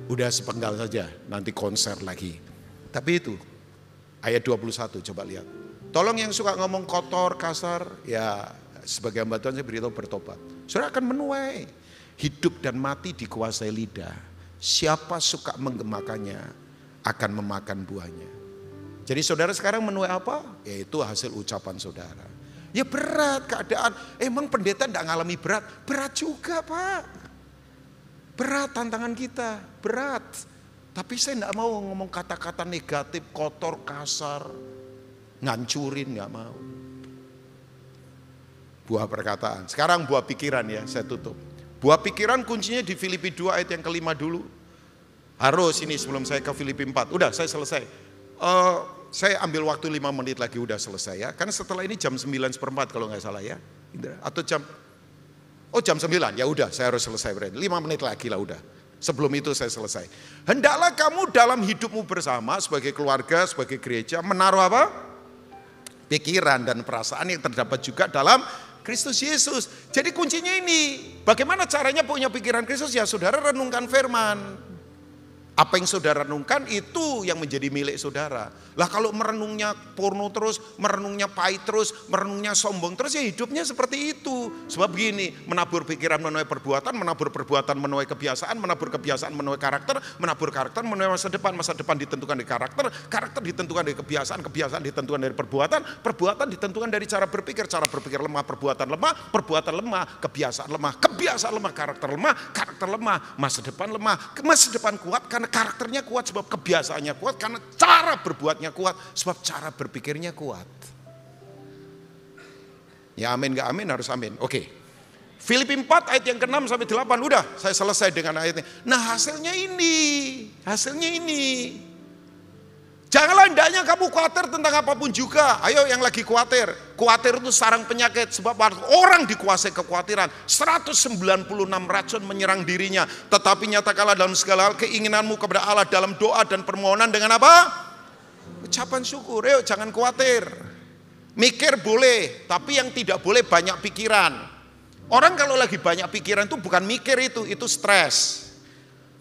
M: Udah sepenggal saja, nanti konser lagi. Tapi itu ayat 21 coba lihat. Tolong yang suka ngomong kotor, kasar, ya sebagai hamba Tuhan saya beritahu bertobat. Saudara akan menuai. Hidup dan mati dikuasai lidah. Siapa suka menggemakannya akan memakan buahnya. Jadi saudara sekarang menuai apa? Yaitu hasil ucapan saudara. Ya berat keadaan. Emang pendeta tidak ngalami berat? Berat juga Pak. Berat tantangan kita. Berat. Tapi saya tidak mau ngomong kata-kata negatif, kotor, kasar. Ngancurin gak mau. Buah perkataan. Sekarang buah pikiran ya, saya tutup. Buah pikiran kuncinya di Filipi 2 ayat yang kelima dulu. Harus ini sebelum saya ke Filipi 4. Udah saya selesai. Saya ambil waktu 5 menit lagi udah selesai ya. Karena setelah ini jam 9:15 kalau nggak salah ya. Atau jam 9 ya udah saya harus selesai berarti. 5 menit lagi lah udah. Sebelum itu saya selesai. Hendaklah kamu dalam hidupmu bersama sebagai keluarga, sebagai gereja menaruh apa? pikiran dan perasaan yang terdapat juga dalam Kristus Yesus. Jadi kuncinya ini, bagaimana caranya punya pikiran Kristus? Ya saudara renungkan firman. Apa yang saudara renungkan itu yang menjadi milik saudara. Lah kalau merenungnya porno terus, merenungnya pahit terus, merenungnya sombong terus, ya hidupnya seperti itu. Sebab begini, menabur pikiran menuai perbuatan, menabur perbuatan menuai kebiasaan, menabur kebiasaan menuai karakter, menabur karakter menuai masa depan ditentukan dari karakter, karakter ditentukan dari kebiasaan, kebiasaan ditentukan dari perbuatan, perbuatan ditentukan dari cara berpikir lemah, perbuatan lemah, perbuatan lemah, kebiasaan lemah, kebiasaan lemah, karakter lemah, masa depan kuat karena karakternya kuat, sebab kebiasaannya kuat, karena cara berbuatnya kuat, sebab cara berpikirnya kuat. Ya amin gak amin, harus amin. Oke. Filipi 4 ayat yang ke-6 sampai 8, udah saya selesai dengan ayatnya. Nah hasilnya ini. Janganlah hendaknya kamu khawatir tentang apapun juga. Ayo yang lagi khawatir itu sarang penyakit. Sebab orang dikuasai kekhawatiran. 196 racun menyerang dirinya. Tetapi nyatakanlah dalam segala hal keinginanmu kepada Allah dalam doa dan permohonan dengan apa? Ucapan syukur. Ayo jangan khawatir. Mikir boleh, tapi yang tidak boleh banyak pikiran. Orang kalau lagi banyak pikiran itu bukan mikir, itu stres.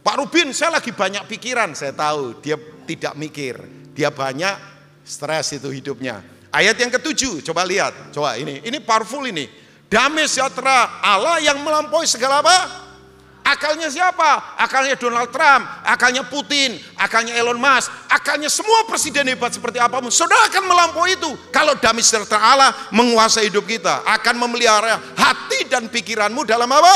M: Pak Rubin, saya lagi banyak pikiran. Saya tahu dia tidak mikir. Dia banyak stres itu hidupnya. Ayat yang ke-7, coba lihat. Coba ini powerful ini. Damai sejahtera Allah yang melampaui segala apa? Akalnya siapa? Akalnya Donald Trump, akalnya Putin, akalnya Elon Musk, akalnya semua presiden hebat seperti apapun. Saudara akan melampaui itu. Kalau damai sejahtera Allah menguasai hidup kita, akan memelihara hati dan pikiranmu dalam apa?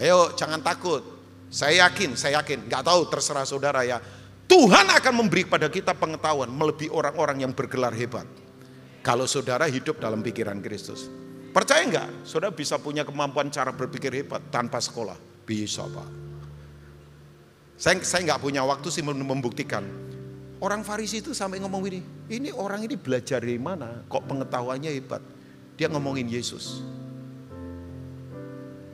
M: Ayo jangan takut. Saya yakin, nggak tahu terserah saudara ya. Tuhan akan memberi kepada kita pengetahuan melebihi orang-orang yang bergelar hebat. Kalau saudara hidup dalam pikiran Kristus. Percaya nggak? Saudara bisa punya kemampuan cara berpikir hebat tanpa sekolah. Bisa Pak. Saya nggak punya waktu sih membuktikan. Orang Farisi itu sampai ngomong ini orang ini belajar dari mana? Kok pengetahuannya hebat? Dia ngomongin Yesus.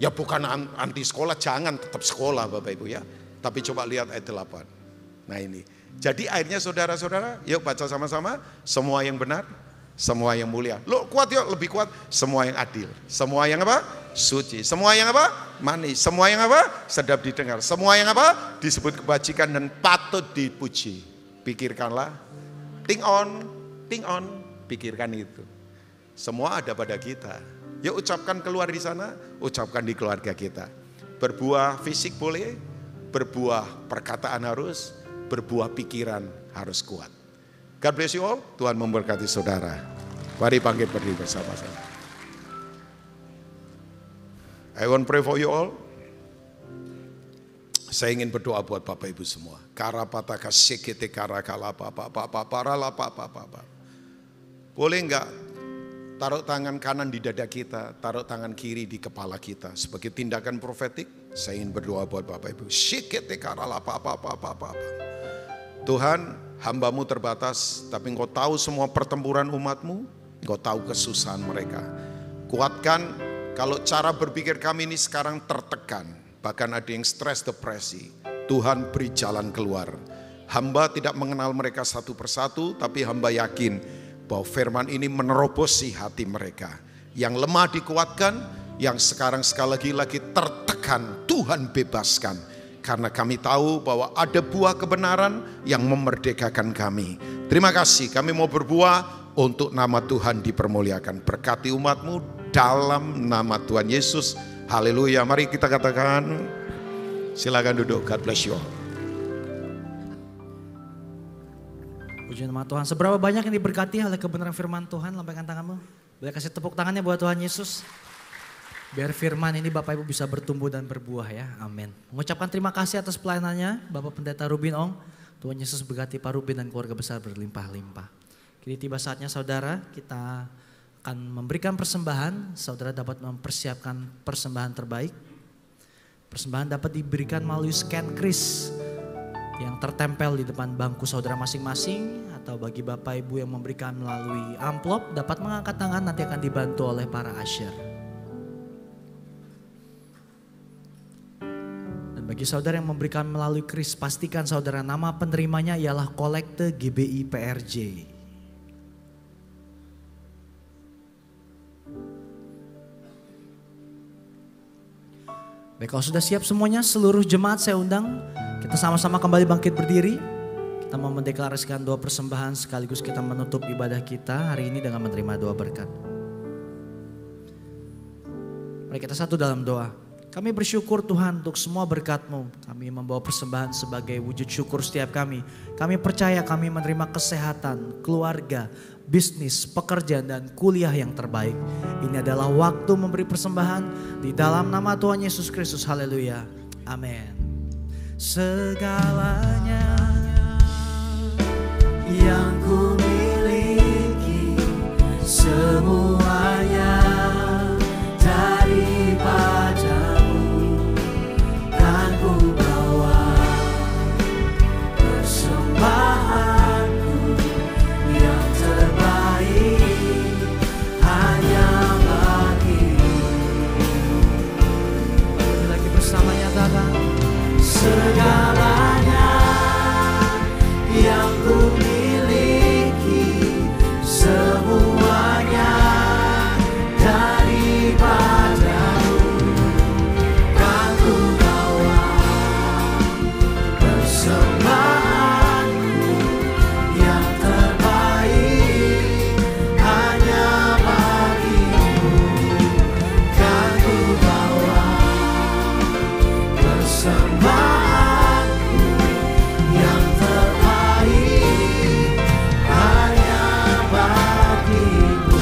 M: Ya bukan anti sekolah, jangan tetap sekolah Bapak Ibu ya. Tapi coba lihat ayat 8. Nah ini. Jadi akhirnya saudara-saudara, yuk baca sama-sama. Semua yang benar, semua yang mulia. Lo kuat yuk, lebih kuat. Semua yang adil, semua yang apa? Suci. Semua yang apa? Manis. Semua yang apa? Sedap didengar. Semua yang apa? Disebut kebajikan dan patut dipuji. Pikirkanlah. Think on, pikirkan itu. Semua ada pada kita. Yuk ucapkan keluar di sana, ucapkan di keluarga kita. Berbuah fisik boleh, berbuah perkataan harus, berbuah pikiran harus kuat. God bless you all, Tuhan memberkati saudara. Mari bangkit berdiri bersama-sama. I want pray for you all. Saya ingin berdoa buat Bapak Ibu semua. Karapataka sekete karakala papa. Boleh enggak? Taruh tangan kanan di dada kita, taruh tangan kiri di kepala kita. Sebagai tindakan profetik, saya ingin berdoa buat Bapak Ibu. Tuhan, hamba-Mu terbatas, tapi Engkau tahu semua pertempuran umat-Mu, Engkau tahu kesusahan mereka. Kuatkan, kalau cara berpikir kami ini sekarang tertekan, bahkan ada yang stres, depresi. Tuhan beri jalan keluar. Hamba tidak mengenal mereka satu persatu, tapi hamba yakin bahwa firman ini menerobosi hati mereka. Yang lemah dikuatkan, yang sekarang sekali lagi tertekan, Tuhan bebaskan. Karena kami tahu bahwa ada buah kebenaran yang memerdekakan kami. Terima kasih, kami mau berbuah untuk nama Tuhan dipermuliakan. Berkati umat-Mu dalam nama Tuhan Yesus. Haleluya, mari kita katakan. Silakan duduk, God bless you all.
E: Puji nama Tuhan. Seberapa banyak yang diberkati oleh kebenaran firman Tuhan? Lambaikan tanganmu. Boleh kasih tepuk tangannya buat Tuhan Yesus. Biar firman ini Bapak Ibu bisa bertumbuh dan berbuah ya. Amin. Mengucapkan terima kasih atas pelayanannya Bapak Pendeta Rubin Ong. Tuhan Yesus berkati Pak Rubin dan keluarga besar berlimpah-limpah. Kini tiba saatnya saudara, kita akan memberikan persembahan. Saudara dapat mempersiapkan persembahan terbaik. Persembahan dapat diberikan melalui scan kris yang tertempel di depan bangku saudara masing-masing, atau bagi Bapak Ibu yang memberikan melalui amplop dapat mengangkat tangan, nanti akan dibantu oleh para usher. Dan Bagi saudara yang memberikan melalui kris, pastikan saudara nama penerimanya ialah Kolekte GBI PRJ. Baik, kalau sudah siap semuanya, seluruh jemaat saya undang, kita sama-sama kembali bangkit berdiri. Kita mau mendeklarasikan doa persembahan sekaligus kita menutup ibadah kita hari ini dengan menerima doa berkat. Mari kita satu dalam doa. Kami bersyukur Tuhan untuk semua berkat-Mu. Kami membawa persembahan sebagai wujud syukur setiap kami. Kami percaya kami menerima kesehatan, keluarga, bisnis, pekerjaan dan kuliah yang terbaik. Ini adalah waktu memberi persembahan di dalam nama Tuhan Yesus Kristus. Haleluya. Amin. Segalanya yang ku miliki, semuanya daripadamu, kan ku bawa persembahanku yang terbaik hanya bagimu. Lagi bersama nyatakan, segalanya yang ku miliki, semuanya daripadamu, kan ku bawa persembahanku yang terbaik hanya bagimu, kan ku bawa persembahanku yang terbaik hanya bagimu.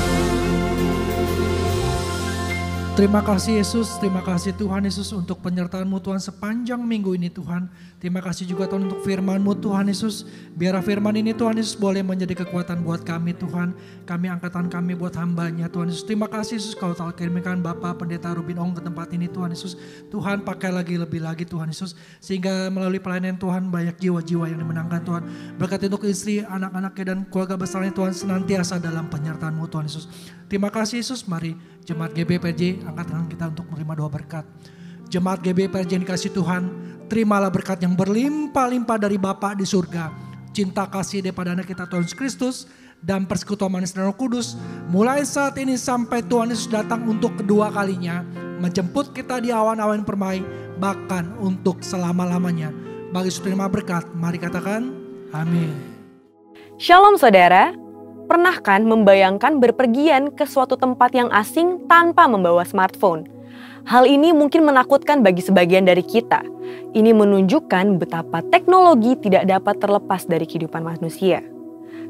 N: Terima kasih Yesus, terima kasih Tuhan Yesus untuk penyertaan-Mu Tuhan sepanjang minggu ini Tuhan. Terima kasih juga Tuhan untuk firman-Mu Tuhan Yesus. Biar firman ini Tuhan Yesus boleh menjadi kekuatan buat kami Tuhan. Kami angkatan kami buat hamba-Nya Tuhan Yesus. Terima kasih Yesus kau telah kirimkan Bapak Pendeta Rubin Ong ke tempat ini Tuhan Yesus. Tuhan pakai lebih lagi Tuhan Yesus. Sehingga melalui pelayanan Tuhan banyak jiwa-jiwa yang dimenangkan Tuhan. Berkati untuk istri, anak-anaknya dan keluarga besarnya Tuhan senantiasa dalam penyertaan-Mu Tuhan Yesus. Terima kasih Yesus, mari Jemaat GBI PRJ angkat tangan kita untuk menerima doa berkat. Jemaat GBI PRJ yang dikasih Tuhan, terimalah berkat yang berlimpah-limpah dari Bapa di surga. Cinta kasih daripada anak kita Tuhan Yesus Kristus dan persekutuan manis dan Roh Kudus. Mulai saat ini sampai Tuhan Yesus datang untuk kedua kalinya. Menjemput kita di awan-awan permai, bahkan untuk selama-lamanya. Bagi saudara terima berkat, mari katakan amin.
O: Shalom saudara. Pernah kan membayangkan berpergian ke suatu tempat yang asing tanpa membawa smartphone? Hal ini mungkin menakutkan bagi sebagian dari kita. Ini menunjukkan betapa teknologi tidak dapat terlepas dari kehidupan manusia.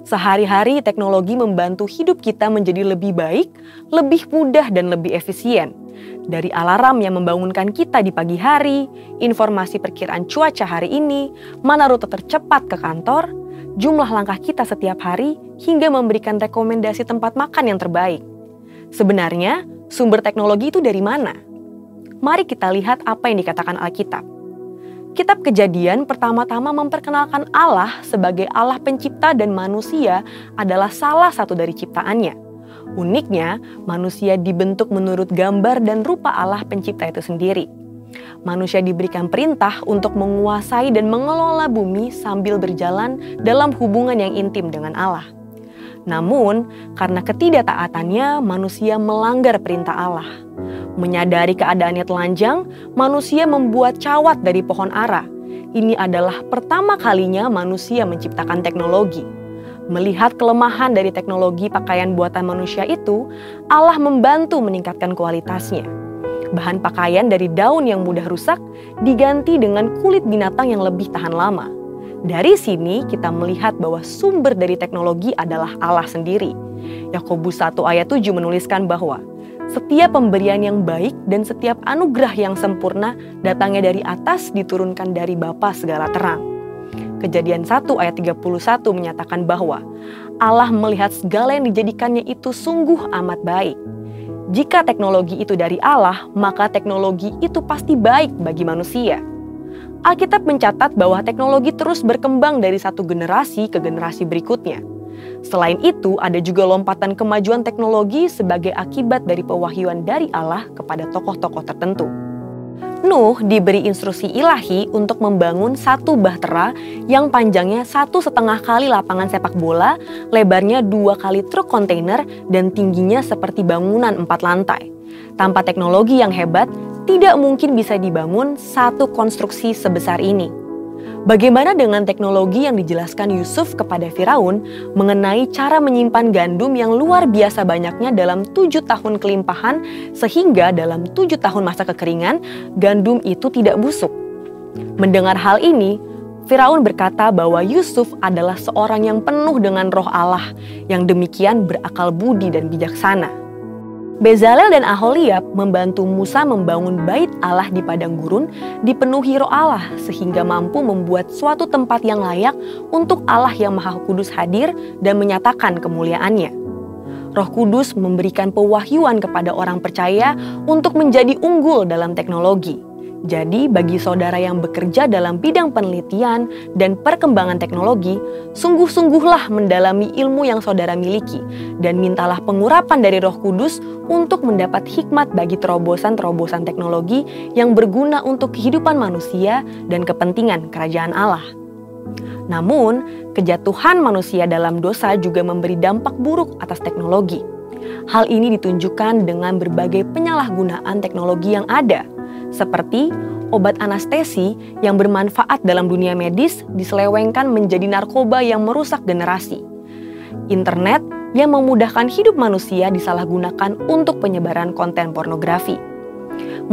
O: Sehari-hari teknologi membantu hidup kita menjadi lebih baik, lebih mudah dan lebih efisien. Dari alarm yang membangunkan kita di pagi hari, informasi perkiraan cuaca hari ini, mana rute tercepat ke kantor, jumlah langkah kita setiap hari, hingga memberikan rekomendasi tempat makan yang terbaik. Sebenarnya, sumber teknologi itu dari mana? Mari kita lihat apa yang dikatakan Alkitab. Kitab Kejadian pertama-tama memperkenalkan Allah sebagai Allah pencipta dan manusia adalah salah satu dari ciptaannya. Uniknya, manusia dibentuk menurut gambar dan rupa Allah pencipta itu sendiri. Manusia diberikan perintah untuk menguasai dan mengelola bumi sambil berjalan dalam hubungan yang intim dengan Allah. Namun, karena ketidaktaatannya, manusia melanggar perintah Allah. Menyadari keadaannya telanjang, manusia membuat cawat dari pohon ara. Ini adalah pertama kalinya manusia menciptakan teknologi. Melihat kelemahan dari teknologi pakaian buatan manusia itu, Allah membantu meningkatkan kualitasnya. Bahan pakaian dari daun yang mudah rusak diganti dengan kulit binatang yang lebih tahan lama. Dari sini kita melihat bahwa sumber dari teknologi adalah Allah sendiri. Yakobus 1 ayat 7 menuliskan bahwa setiap pemberian yang baik dan setiap anugerah yang sempurna datangnya dari atas, diturunkan dari Bapa segala terang. Kejadian 1 ayat 31 menyatakan bahwa Allah melihat segala yang dijadikannya itu sungguh amat baik. Jika teknologi itu dari Allah, maka teknologi itu pasti baik bagi manusia. Alkitab mencatat bahwa teknologi terus berkembang dari satu generasi ke generasi berikutnya. Selain itu, ada juga lompatan kemajuan teknologi sebagai akibat dari pewahyuan dari Allah kepada tokoh-tokoh tertentu. Nuh diberi instruksi ilahi untuk membangun satu bahtera yang panjangnya 1,5 kali lapangan sepak bola, lebarnya 2 kali truk kontainer, dan tingginya seperti bangunan 4 lantai. Tanpa teknologi yang hebat, tidak mungkin bisa dibangun satu konstruksi sebesar ini. Bagaimana dengan teknologi yang dijelaskan Yusuf kepada Firaun mengenai cara menyimpan gandum yang luar biasa banyaknya dalam 7 tahun kelimpahan, sehingga dalam 7 tahun masa kekeringan, gandum itu tidak busuk? Mendengar hal ini, Firaun berkata bahwa Yusuf adalah seorang yang penuh dengan roh Allah, yang demikian berakal budi dan bijaksana. Bezalel dan Aholiab membantu Musa membangun bait Allah di padang gurun dipenuhi roh Allah sehingga mampu membuat suatu tempat yang layak untuk Allah yang Maha Kudus hadir dan menyatakan kemuliaannya. Roh Kudus memberikan pewahyuan kepada orang percaya untuk menjadi unggul dalam teknologi. Jadi bagi saudara yang bekerja dalam bidang penelitian dan perkembangan teknologi, sungguh-sungguhlah mendalami ilmu yang saudara miliki dan mintalah pengurapan dari Roh Kudus untuk mendapat hikmat bagi terobosan-terobosan teknologi yang berguna untuk kehidupan manusia dan kepentingan kerajaan Allah. Namun, kejatuhan manusia dalam dosa juga memberi dampak buruk atas teknologi. Hal ini ditunjukkan dengan berbagai penyalahgunaan teknologi yang ada, seperti obat anestesi yang bermanfaat dalam dunia medis diselewengkan menjadi narkoba yang merusak generasi. Internet yang memudahkan hidup manusia disalahgunakan untuk penyebaran konten pornografi.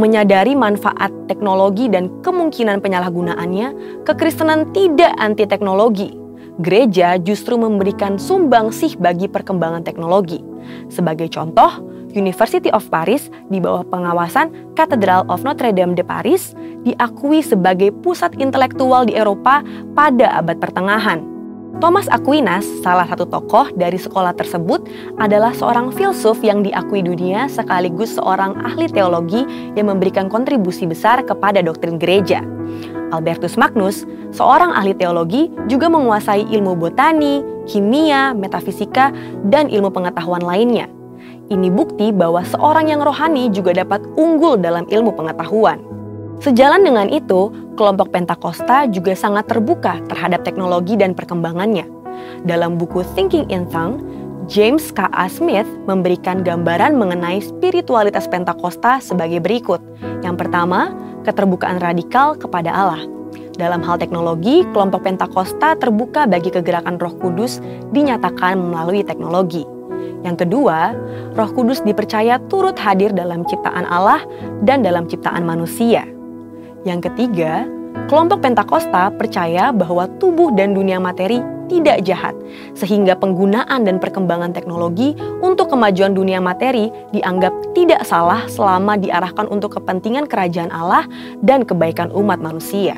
O: Menyadari manfaat teknologi dan kemungkinan penyalahgunaannya, kekristenan tidak anti teknologi. Gereja justru memberikan sumbangsih bagi perkembangan teknologi. Sebagai contoh, University of Paris di bawah pengawasan Cathedral of Notre Dame de Paris diakui sebagai pusat intelektual di Eropa pada abad pertengahan. Thomas Aquinas, salah satu tokoh dari sekolah tersebut, adalah seorang filsuf yang diakui dunia sekaligus seorang ahli teologi yang memberikan kontribusi besar kepada doktrin gereja. Albertus Magnus, seorang ahli teologi, juga menguasai ilmu botani, kimia, metafisika, dan ilmu pengetahuan lainnya. Ini bukti bahwa seorang yang rohani juga dapat unggul dalam ilmu pengetahuan. Sejalan dengan itu, kelompok Pentakosta juga sangat terbuka terhadap teknologi dan perkembangannya. Dalam buku Thinking in Tongues, James K.A. Smith memberikan gambaran mengenai spiritualitas Pentakosta sebagai berikut. Yang pertama, keterbukaan radikal kepada Allah. Dalam hal teknologi, kelompok Pentakosta terbuka bagi kegerakan Roh Kudus dinyatakan melalui teknologi. Yang kedua, Roh Kudus dipercaya turut hadir dalam ciptaan Allah dan dalam ciptaan manusia. Yang ketiga, kelompok Pentakosta percaya bahwa tubuh dan dunia materi tidak jahat, sehingga penggunaan dan perkembangan teknologi untuk kemajuan dunia materi dianggap tidak salah selama diarahkan untuk kepentingan kerajaan Allah dan kebaikan umat manusia.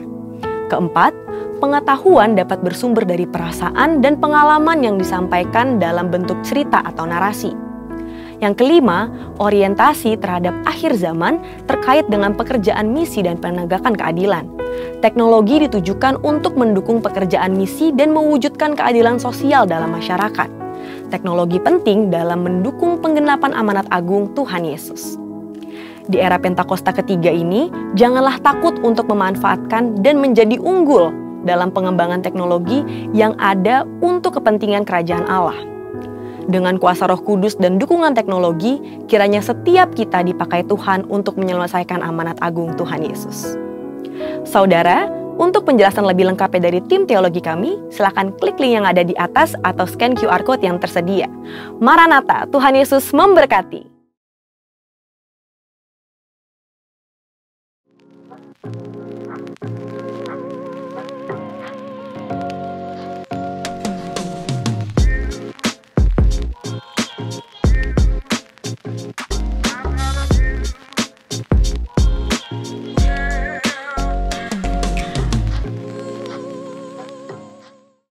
O: Keempat, pengetahuan dapat bersumber dari perasaan dan pengalaman yang disampaikan dalam bentuk cerita atau narasi. Yang kelima, orientasi terhadap akhir zaman terkait dengan pekerjaan misi dan penegakan keadilan. Teknologi ditujukan untuk mendukung pekerjaan misi dan mewujudkan keadilan sosial dalam masyarakat. Teknologi penting dalam mendukung penggenapan amanat agung Tuhan Yesus. Di era Pentakosta ketiga ini, janganlah takut untuk memanfaatkan dan menjadi unggul dalam pengembangan teknologi yang ada untuk kepentingan kerajaan Allah. Dengan kuasa Roh Kudus dan dukungan teknologi, kiranya setiap kita dipakai Tuhan untuk menyelesaikan amanat agung Tuhan Yesus. Saudara, untuk penjelasan lebih lengkapnya dari tim teologi kami, silakan klik link yang ada di atas atau scan QR Code yang tersedia. Maranatha, Tuhan Yesus memberkati.